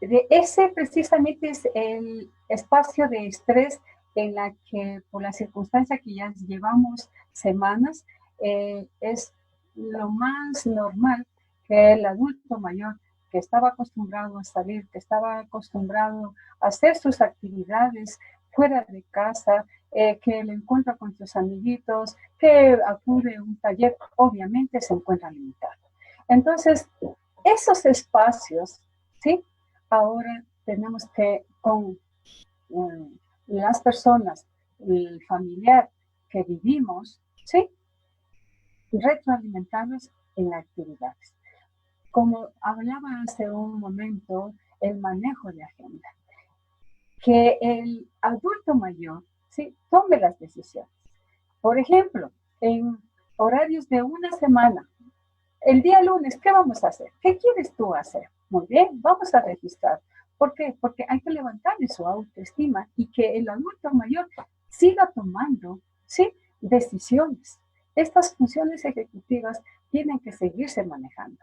Ese precisamente es el espacio de estrés en la que, por la circunstancia que ya llevamos semanas, es lo más normal que el adulto mayor que estaba acostumbrado a salir, que estaba acostumbrado a hacer sus actividades fuera de casa, que le encuentra con sus amiguitos, que acude a un taller, obviamente se encuentra limitado. Entonces, esos espacios, ¿sí? Ahora tenemos que, con las personas, el familiar que vivimos, ¿sí? Retroalimentarnos en actividades. Como hablaba hace un momento, el manejo de agenda. Que el adulto mayor, ¿sí? Tome las decisiones. Por ejemplo, en horarios de una semana, el día lunes, ¿qué vamos a hacer? ¿Qué quieres tú hacer? Muy bien, vamos a registrar. ¿Por qué? Porque hay que levantarle su autoestima y que el adulto mayor siga tomando, ¿sí? Decisiones. Estas funciones ejecutivas tienen que seguirse manejando.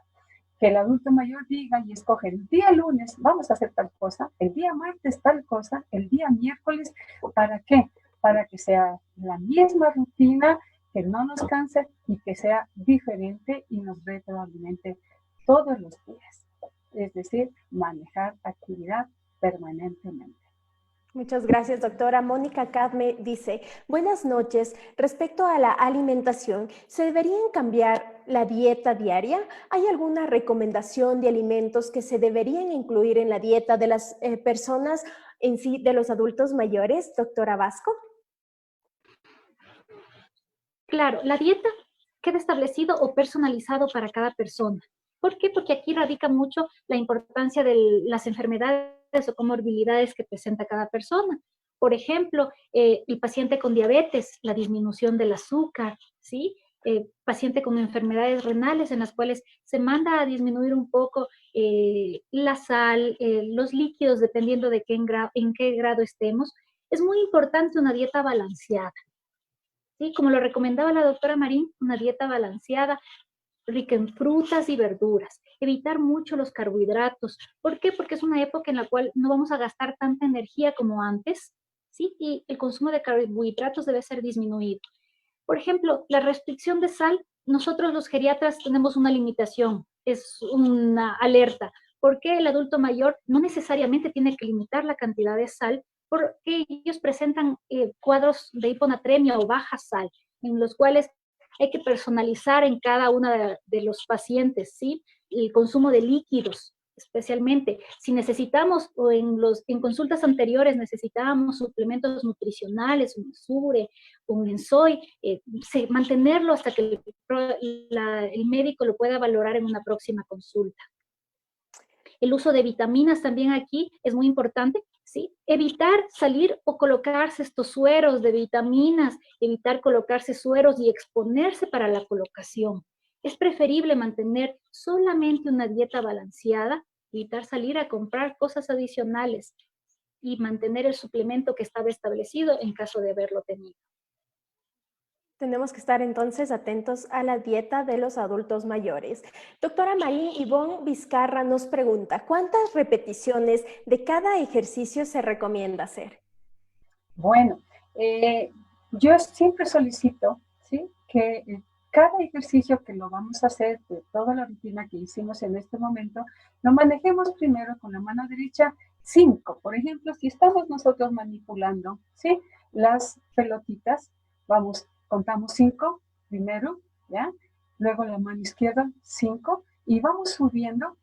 Que el adulto mayor diga y escoge el día lunes vamos a hacer tal cosa, el día martes tal cosa, el día miércoles, ¿para qué? Para que sea la misma rutina, que no nos canse y que sea diferente y nos retroalimente todos los días. Es decir, manejar actividad permanentemente. Muchas gracias, doctora. Mónica Cadme dice, buenas noches. Respecto a la alimentación, ¿se deberían cambiar la dieta diaria? ¿Hay alguna recomendación de alimentos que se deberían incluir en la dieta de las personas en sí, de los adultos mayores, doctora Vasco? Claro, la dieta queda establecido o personalizado para cada persona. ¿Por qué? Porque aquí radica mucho la importancia de las enfermedades o comorbilidades que presenta cada persona. Por ejemplo, el paciente con diabetes, la disminución del azúcar, ¿sí? Paciente con enfermedades renales en las cuales se manda a disminuir un poco la sal, los líquidos, dependiendo de en qué grado estemos. Es muy importante una dieta balanceada. ¿Sí? Como lo recomendaba la doctora Marín, una dieta balanceada, rica en frutas y verduras. Evitar mucho los carbohidratos. ¿Por qué? Porque es una época en la cual no vamos a gastar tanta energía como antes, ¿sí? Y el consumo de carbohidratos debe ser disminuido. Por ejemplo, la restricción de sal, nosotros los geriatras tenemos una limitación, es una alerta. porque el adulto mayor no necesariamente tiene que limitar la cantidad de sal, porque ellos presentan cuadros de hiponatremia o baja sal, en los cuales hay que personalizar en cada uno de los pacientes, ¿sí? El consumo de líquidos, especialmente. Si necesitamos, o en consultas anteriores necesitábamos suplementos nutricionales, un Sure, un Ensoy, mantenerlo hasta que el médico lo pueda valorar en una próxima consulta. El uso de vitaminas también aquí es muy importante, ¿sí? Evitar salir o colocarse estos sueros de vitaminas, evitar colocarse sueros y exponerse para la colocación. Es preferible mantener solamente una dieta balanceada, evitar salir a comprar cosas adicionales y mantener el suplemento que estaba establecido en caso de haberlo tenido. Tenemos que estar entonces atentos a la dieta de los adultos mayores. Doctora Marín Ivonne Vizcarra nos pregunta, ¿cuántas repeticiones de cada ejercicio se recomienda hacer? Bueno, yo siempre solicito, ¿sí?, que cada ejercicio que lo vamos a hacer, de toda la rutina que hicimos en este momento, lo manejemos primero con la mano derecha 5. Por ejemplo, si estamos nosotros manipulando, ¿sí?, las pelotitas, contamos 5 primero, ¿ya? Luego la mano izquierda 5 y vamos subiendo.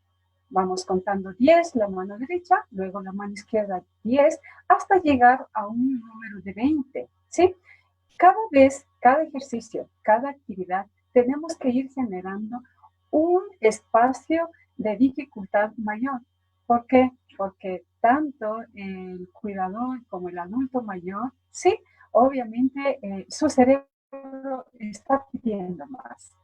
Vamos contando 10, la mano derecha, luego la mano izquierda 10, hasta llegar a un número de 20, ¿sí? Cada vez, cada ejercicio, cada actividad, tenemos que ir generando un espacio de dificultad mayor. ¿Por qué? Porque tanto el cuidador como el adulto mayor, sí, obviamente su cerebro está pidiendo más.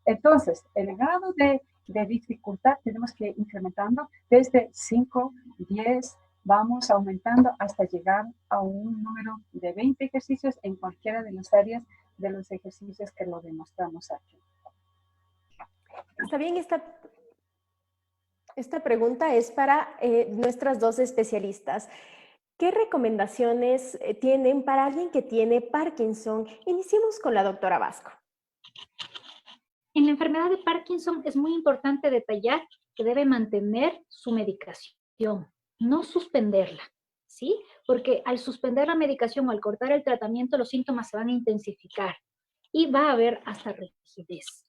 Entonces, el grado de dificultad tenemos que ir incrementando desde 5, 10, vamos aumentando hasta llegar a un número de 20 ejercicios en cualquiera de las áreas de los ejercicios que lo demostramos aquí. Está bien, esta pregunta es para nuestras dos especialistas. ¿Qué recomendaciones tienen para alguien que tiene Parkinson? Iniciemos con la doctora Vasco. En la enfermedad de Parkinson es muy importante detallar que debe mantener su medicación, no suspenderla, ¿sí? Porque al suspender la medicación o al cortar el tratamiento, los síntomas se van a intensificar y va a haber hasta rigidez.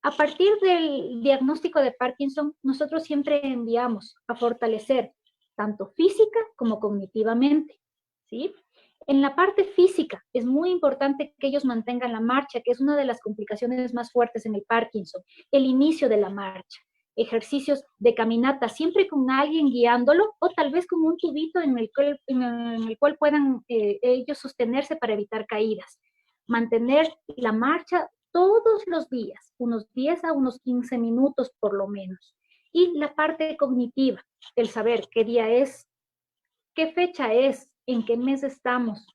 A partir del diagnóstico de Parkinson, nosotros siempre enviamos a fortalecer tanto física como cognitivamente, ¿sí? En la parte física es muy importante que ellos mantengan la marcha, que es una de las complicaciones más fuertes en el Parkinson, el inicio de la marcha, ejercicios de caminata, siempre con alguien guiándolo o tal vez con un tubito en el cual puedan ellos sostenerse para evitar caídas. Mantener la marcha todos los días, unos 10 a unos 15 minutos por lo menos. Y la parte cognitiva, el saber qué día es, qué fecha es, en qué mes estamos.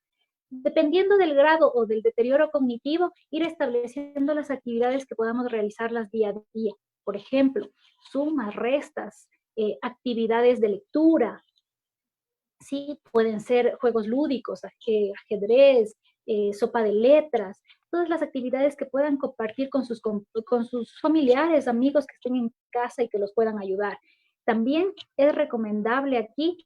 Dependiendo del grado o del deterioro cognitivo, ir estableciendo las actividades que podamos realizarlas día a día. Por ejemplo, sumas, restas, actividades de lectura. Sí, pueden ser juegos lúdicos, ajedrez, sopa de letras, todas las actividades que puedan compartir con sus familiares, amigos que estén en casa y que los puedan ayudar. También es recomendable aquí,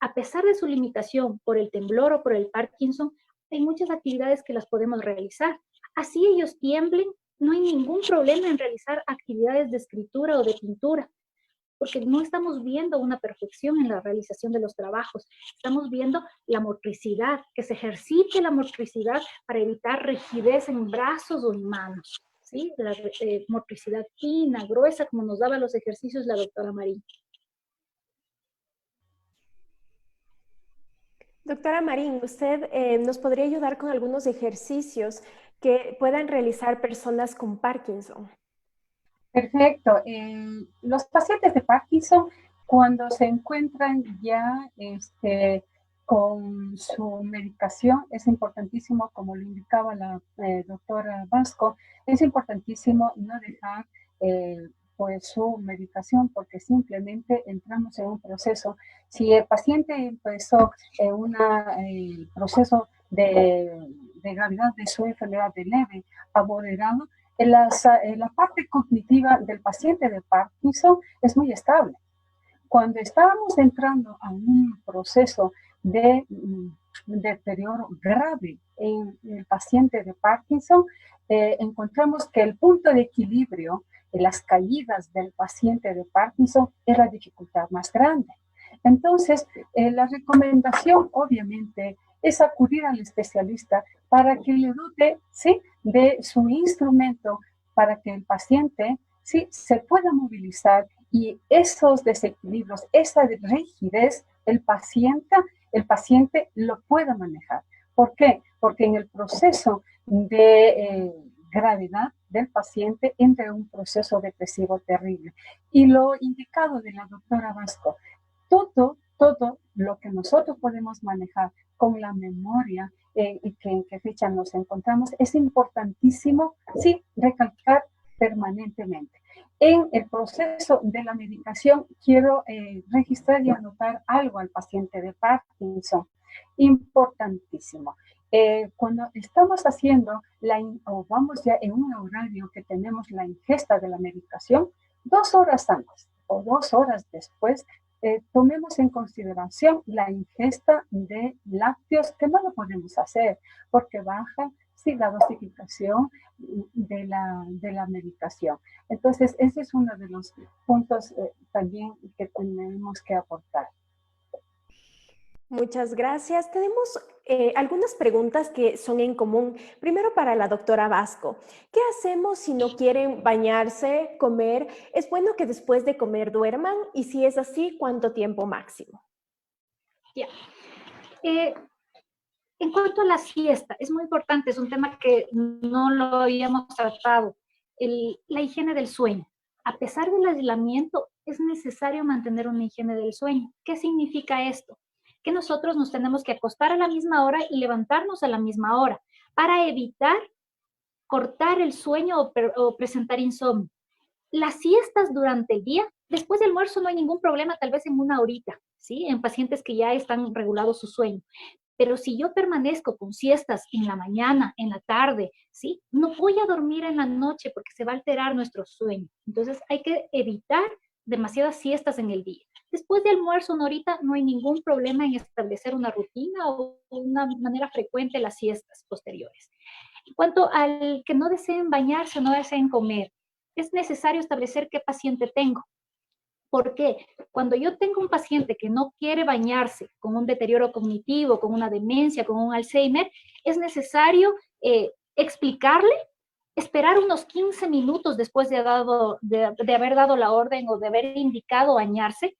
a pesar de su limitación por el temblor o por el Parkinson, hay muchas actividades que las podemos realizar. Así ellos tiemblen, no hay ningún problema en realizar actividades de escritura o de pintura, porque no estamos viendo una perfección en la realización de los trabajos, estamos viendo la motricidad, que se ejercite la motricidad para evitar rigidez en brazos o en manos, ¿sí? La motricidad fina, gruesa, como nos daba los ejercicios la doctora Marín. Doctora Marín, ¿usted nos podría ayudar con algunos ejercicios que puedan realizar personas con Parkinson? Perfecto. Los pacientes de Parkinson, cuando se encuentran ya con su medicación, es importantísimo, como lo indicaba la doctora Vasco, es importantísimo no dejar pues su medicación porque simplemente entramos en un proceso. Si el paciente empezó en un proceso de gravedad de su enfermedad de leve a moderado, La parte cognitiva del paciente de Parkinson es muy estable. Cuando estábamos entrando a un proceso de deterioro grave en el paciente de Parkinson, encontramos que el punto de equilibrio de las caídas del paciente de Parkinson es la dificultad más grande. Entonces, la recomendación, obviamente, es acudir al especialista para que le dote, ¿sí?, de su instrumento para que el paciente, ¿sí?, se pueda movilizar y esos desequilibrios, esa rigidez, el paciente lo pueda manejar. ¿Por qué? Porque en el proceso de gravedad del paciente entra un proceso depresivo terrible. Y lo indicado de la doctora Vasco, todo lo que nosotros podemos manejar con la memoria y que en qué fecha nos encontramos, es importantísimo, sí, recalcar permanentemente. En el proceso de la medicación, quiero registrar y anotar algo al paciente de Parkinson, importantísimo. Cuando estamos haciendo, o vamos ya en un horario que tenemos la ingesta de la medicación, 2 horas antes o 2 horas después, tomemos en consideración la ingesta de lácteos, que no lo podemos hacer porque baja la dosificación de la medicación. Entonces, ese es uno de los puntos también que tenemos que aportar. Muchas gracias. Tenemos algunas preguntas que son en común. Primero para la doctora Vasco. ¿Qué hacemos si no quieren bañarse, comer? ¿Es bueno que después de comer duerman? Y si es así, ¿cuánto tiempo máximo? Ya. En cuanto a la siesta, es muy importante, es un tema que no lo habíamos tratado, la higiene del sueño. A pesar del aislamiento, es necesario mantener una higiene del sueño. ¿Qué significa esto? Que nosotros nos tenemos que acostar a la misma hora y levantarnos a la misma hora para evitar cortar el sueño o presentar insomnio. Las siestas durante el día, después del almuerzo no hay ningún problema, tal vez en una horita, ¿sí? En pacientes que ya están regulados su sueño. Pero si yo permanezco con siestas en la mañana, en la tarde, ¿sí? No voy a dormir en la noche porque se va a alterar nuestro sueño. Entonces hay que evitar demasiadas siestas en el día. Después de almuerzo, una horita, no hay ningún problema en establecer una rutina o una manera frecuente las siestas posteriores. En cuanto al que no deseen bañarse o no deseen comer, es necesario establecer qué paciente tengo. ¿Por qué? Cuando yo tengo un paciente que no quiere bañarse con un deterioro cognitivo, con una demencia, con un Alzheimer, es necesario explicarle, esperar unos 15 minutos después de haber dado la orden o de haber indicado bañarse,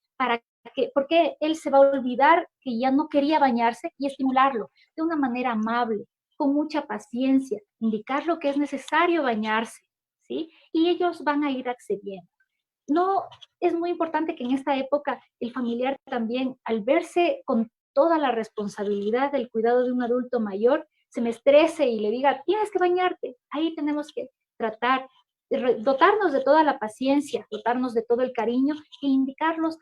porque él se va a olvidar que ya no quería bañarse y estimularlo de una manera amable, con mucha paciencia, indicar lo que es necesario bañarse, ¿sí? Y ellos van a ir accediendo. No, es muy importante que en esta época el familiar también, al verse con toda la responsabilidad del cuidado de un adulto mayor, se me estrese y le diga, tienes que bañarte. Ahí tenemos que tratar, dotarnos de toda la paciencia, dotarnos de todo el cariño e indicarlos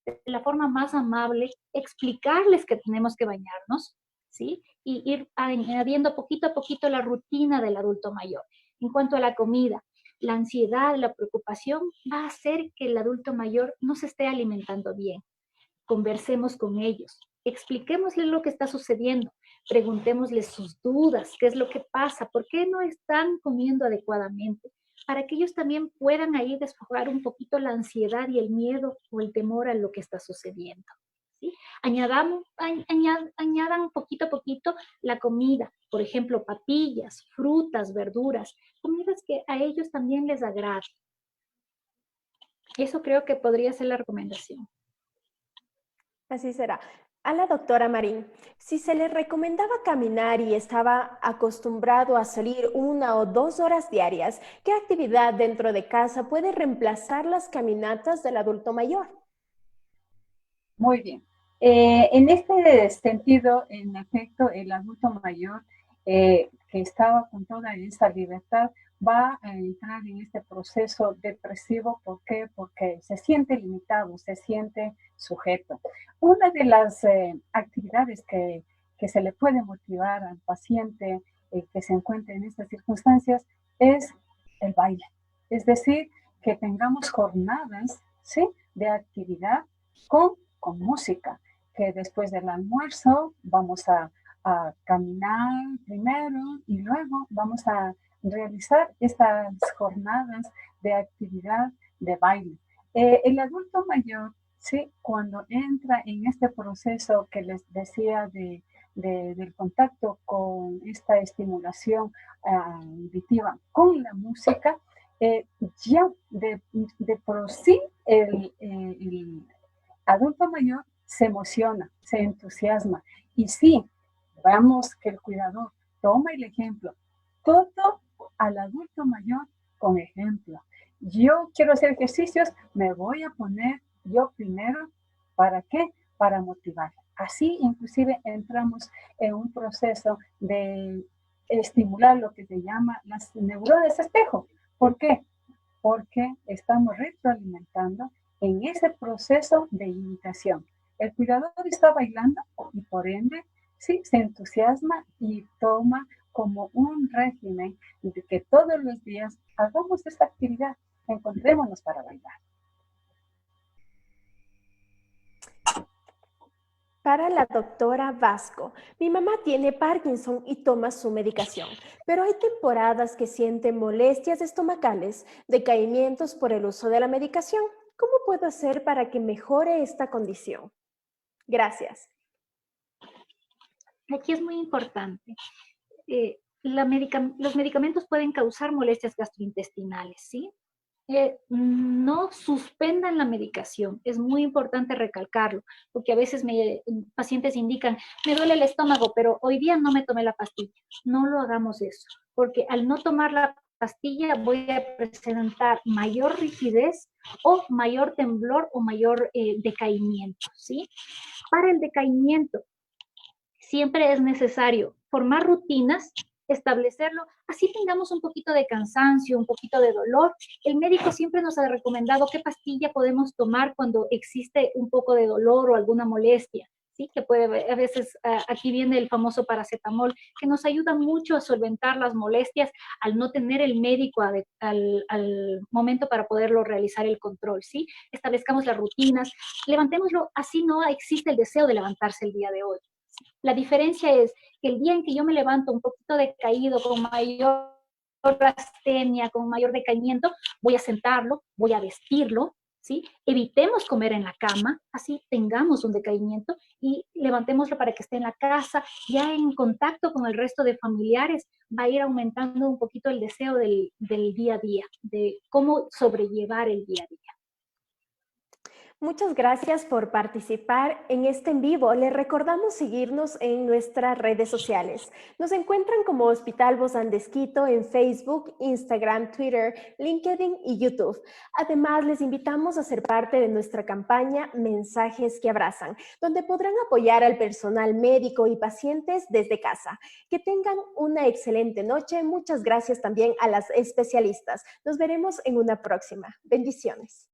de la forma más amable, explicarles que tenemos que bañarnos, ¿sí? Y ir añadiendo poquito a poquito la rutina del adulto mayor. En cuanto a la comida, la ansiedad, la preocupación va a hacer que el adulto mayor no se esté alimentando bien. Conversemos con ellos, expliquémosles lo que está sucediendo, preguntémosles sus dudas, qué es lo que pasa, por qué no están comiendo adecuadamente, para que ellos también puedan ahí desfogar un poquito la ansiedad y el miedo o el temor a lo que está sucediendo. ¿Sí? Añadan poquito a poquito la comida, por ejemplo, papillas, frutas, verduras, comidas que a ellos también les agraden. Eso creo que podría ser la recomendación. Así será. A la doctora Marín, si se le recomendaba caminar y estaba acostumbrado a salir 1 o 2 horas diarias, ¿qué actividad dentro de casa puede reemplazar las caminatas del adulto mayor? Muy bien. En este sentido, en efecto, el adulto mayor que estaba con toda esa libertad va a entrar en este proceso depresivo. ¿Por qué? Porque se siente limitado, se siente sujeto. Una de las actividades que se le puede motivar al paciente que se encuentre en estas circunstancias es el baile. Es decir, que tengamos jornadas, ¿sí?, de actividad con música, que después del almuerzo vamos a caminar primero y luego vamos a realizar estas jornadas de actividad de baile. El adulto mayor, ¿sí?, cuando entra en este proceso que les decía del contacto con esta estimulación auditiva con la música, ya de por sí el adulto mayor se emociona, se entusiasma. Y sí, vamos que el cuidador toma el ejemplo. Todo al adulto mayor con ejemplo. Yo quiero hacer ejercicios, me voy a poner yo primero. ¿Para qué? Para motivar. Así inclusive entramos en un proceso de estimular lo que se llama las neuronas espejo. ¿Por qué? Porque estamos retroalimentando en ese proceso de imitación. El cuidador está bailando y por ende sí, se entusiasma y toma como un régimen de que todos los días hagamos esta actividad, encontrémonos para bailar. Para la doctora Vasco, mi mamá tiene Parkinson y toma su medicación, pero hay temporadas que siente molestias estomacales, decaimientos por el uso de la medicación. ¿Cómo puedo hacer para que mejore esta condición? Gracias. Aquí es muy importante. Los medicamentos pueden causar molestias gastrointestinales, ¿sí? No suspendan la medicación, es muy importante recalcarlo, porque a veces pacientes indican, me duele el estómago, pero hoy día no me tomé la pastilla. No lo hagamos eso, porque al no tomar la pastilla voy a presentar mayor rigidez o mayor temblor o mayor decaimiento, ¿sí? Para el decaimiento, siempre es necesario formar rutinas, establecerlo, así tengamos un poquito de cansancio, un poquito de dolor. El médico siempre nos ha recomendado qué pastilla podemos tomar cuando existe un poco de dolor o alguna molestia, ¿sí? Que puede, a veces, aquí viene el famoso paracetamol, que nos ayuda mucho a solventar las molestias al no tener el médico al momento para poderlo realizar el control, ¿sí? Establezcamos las rutinas, levantémoslo, así no existe el deseo de levantarse el día de hoy. La diferencia es que el día en que yo me levanto un poquito decaído, con mayor astenia, con mayor decaimiento, voy a sentarlo, voy a vestirlo, ¿sí? Evitemos comer en la cama, así tengamos un decaimiento y levantémoslo para que esté en la casa, ya en contacto con el resto de familiares, va a ir aumentando un poquito el deseo del día a día, de cómo sobrellevar el día a día. Muchas gracias por participar en este en vivo. Les recordamos seguirnos en nuestras redes sociales. Nos encuentran como Hospital Bozán de Esquito en Facebook, Instagram, Twitter, LinkedIn y YouTube. Además, les invitamos a ser parte de nuestra campaña Mensajes que Abrazan, donde podrán apoyar al personal médico y pacientes desde casa. Que tengan una excelente noche. Muchas gracias también a las especialistas. Nos veremos en una próxima. Bendiciones.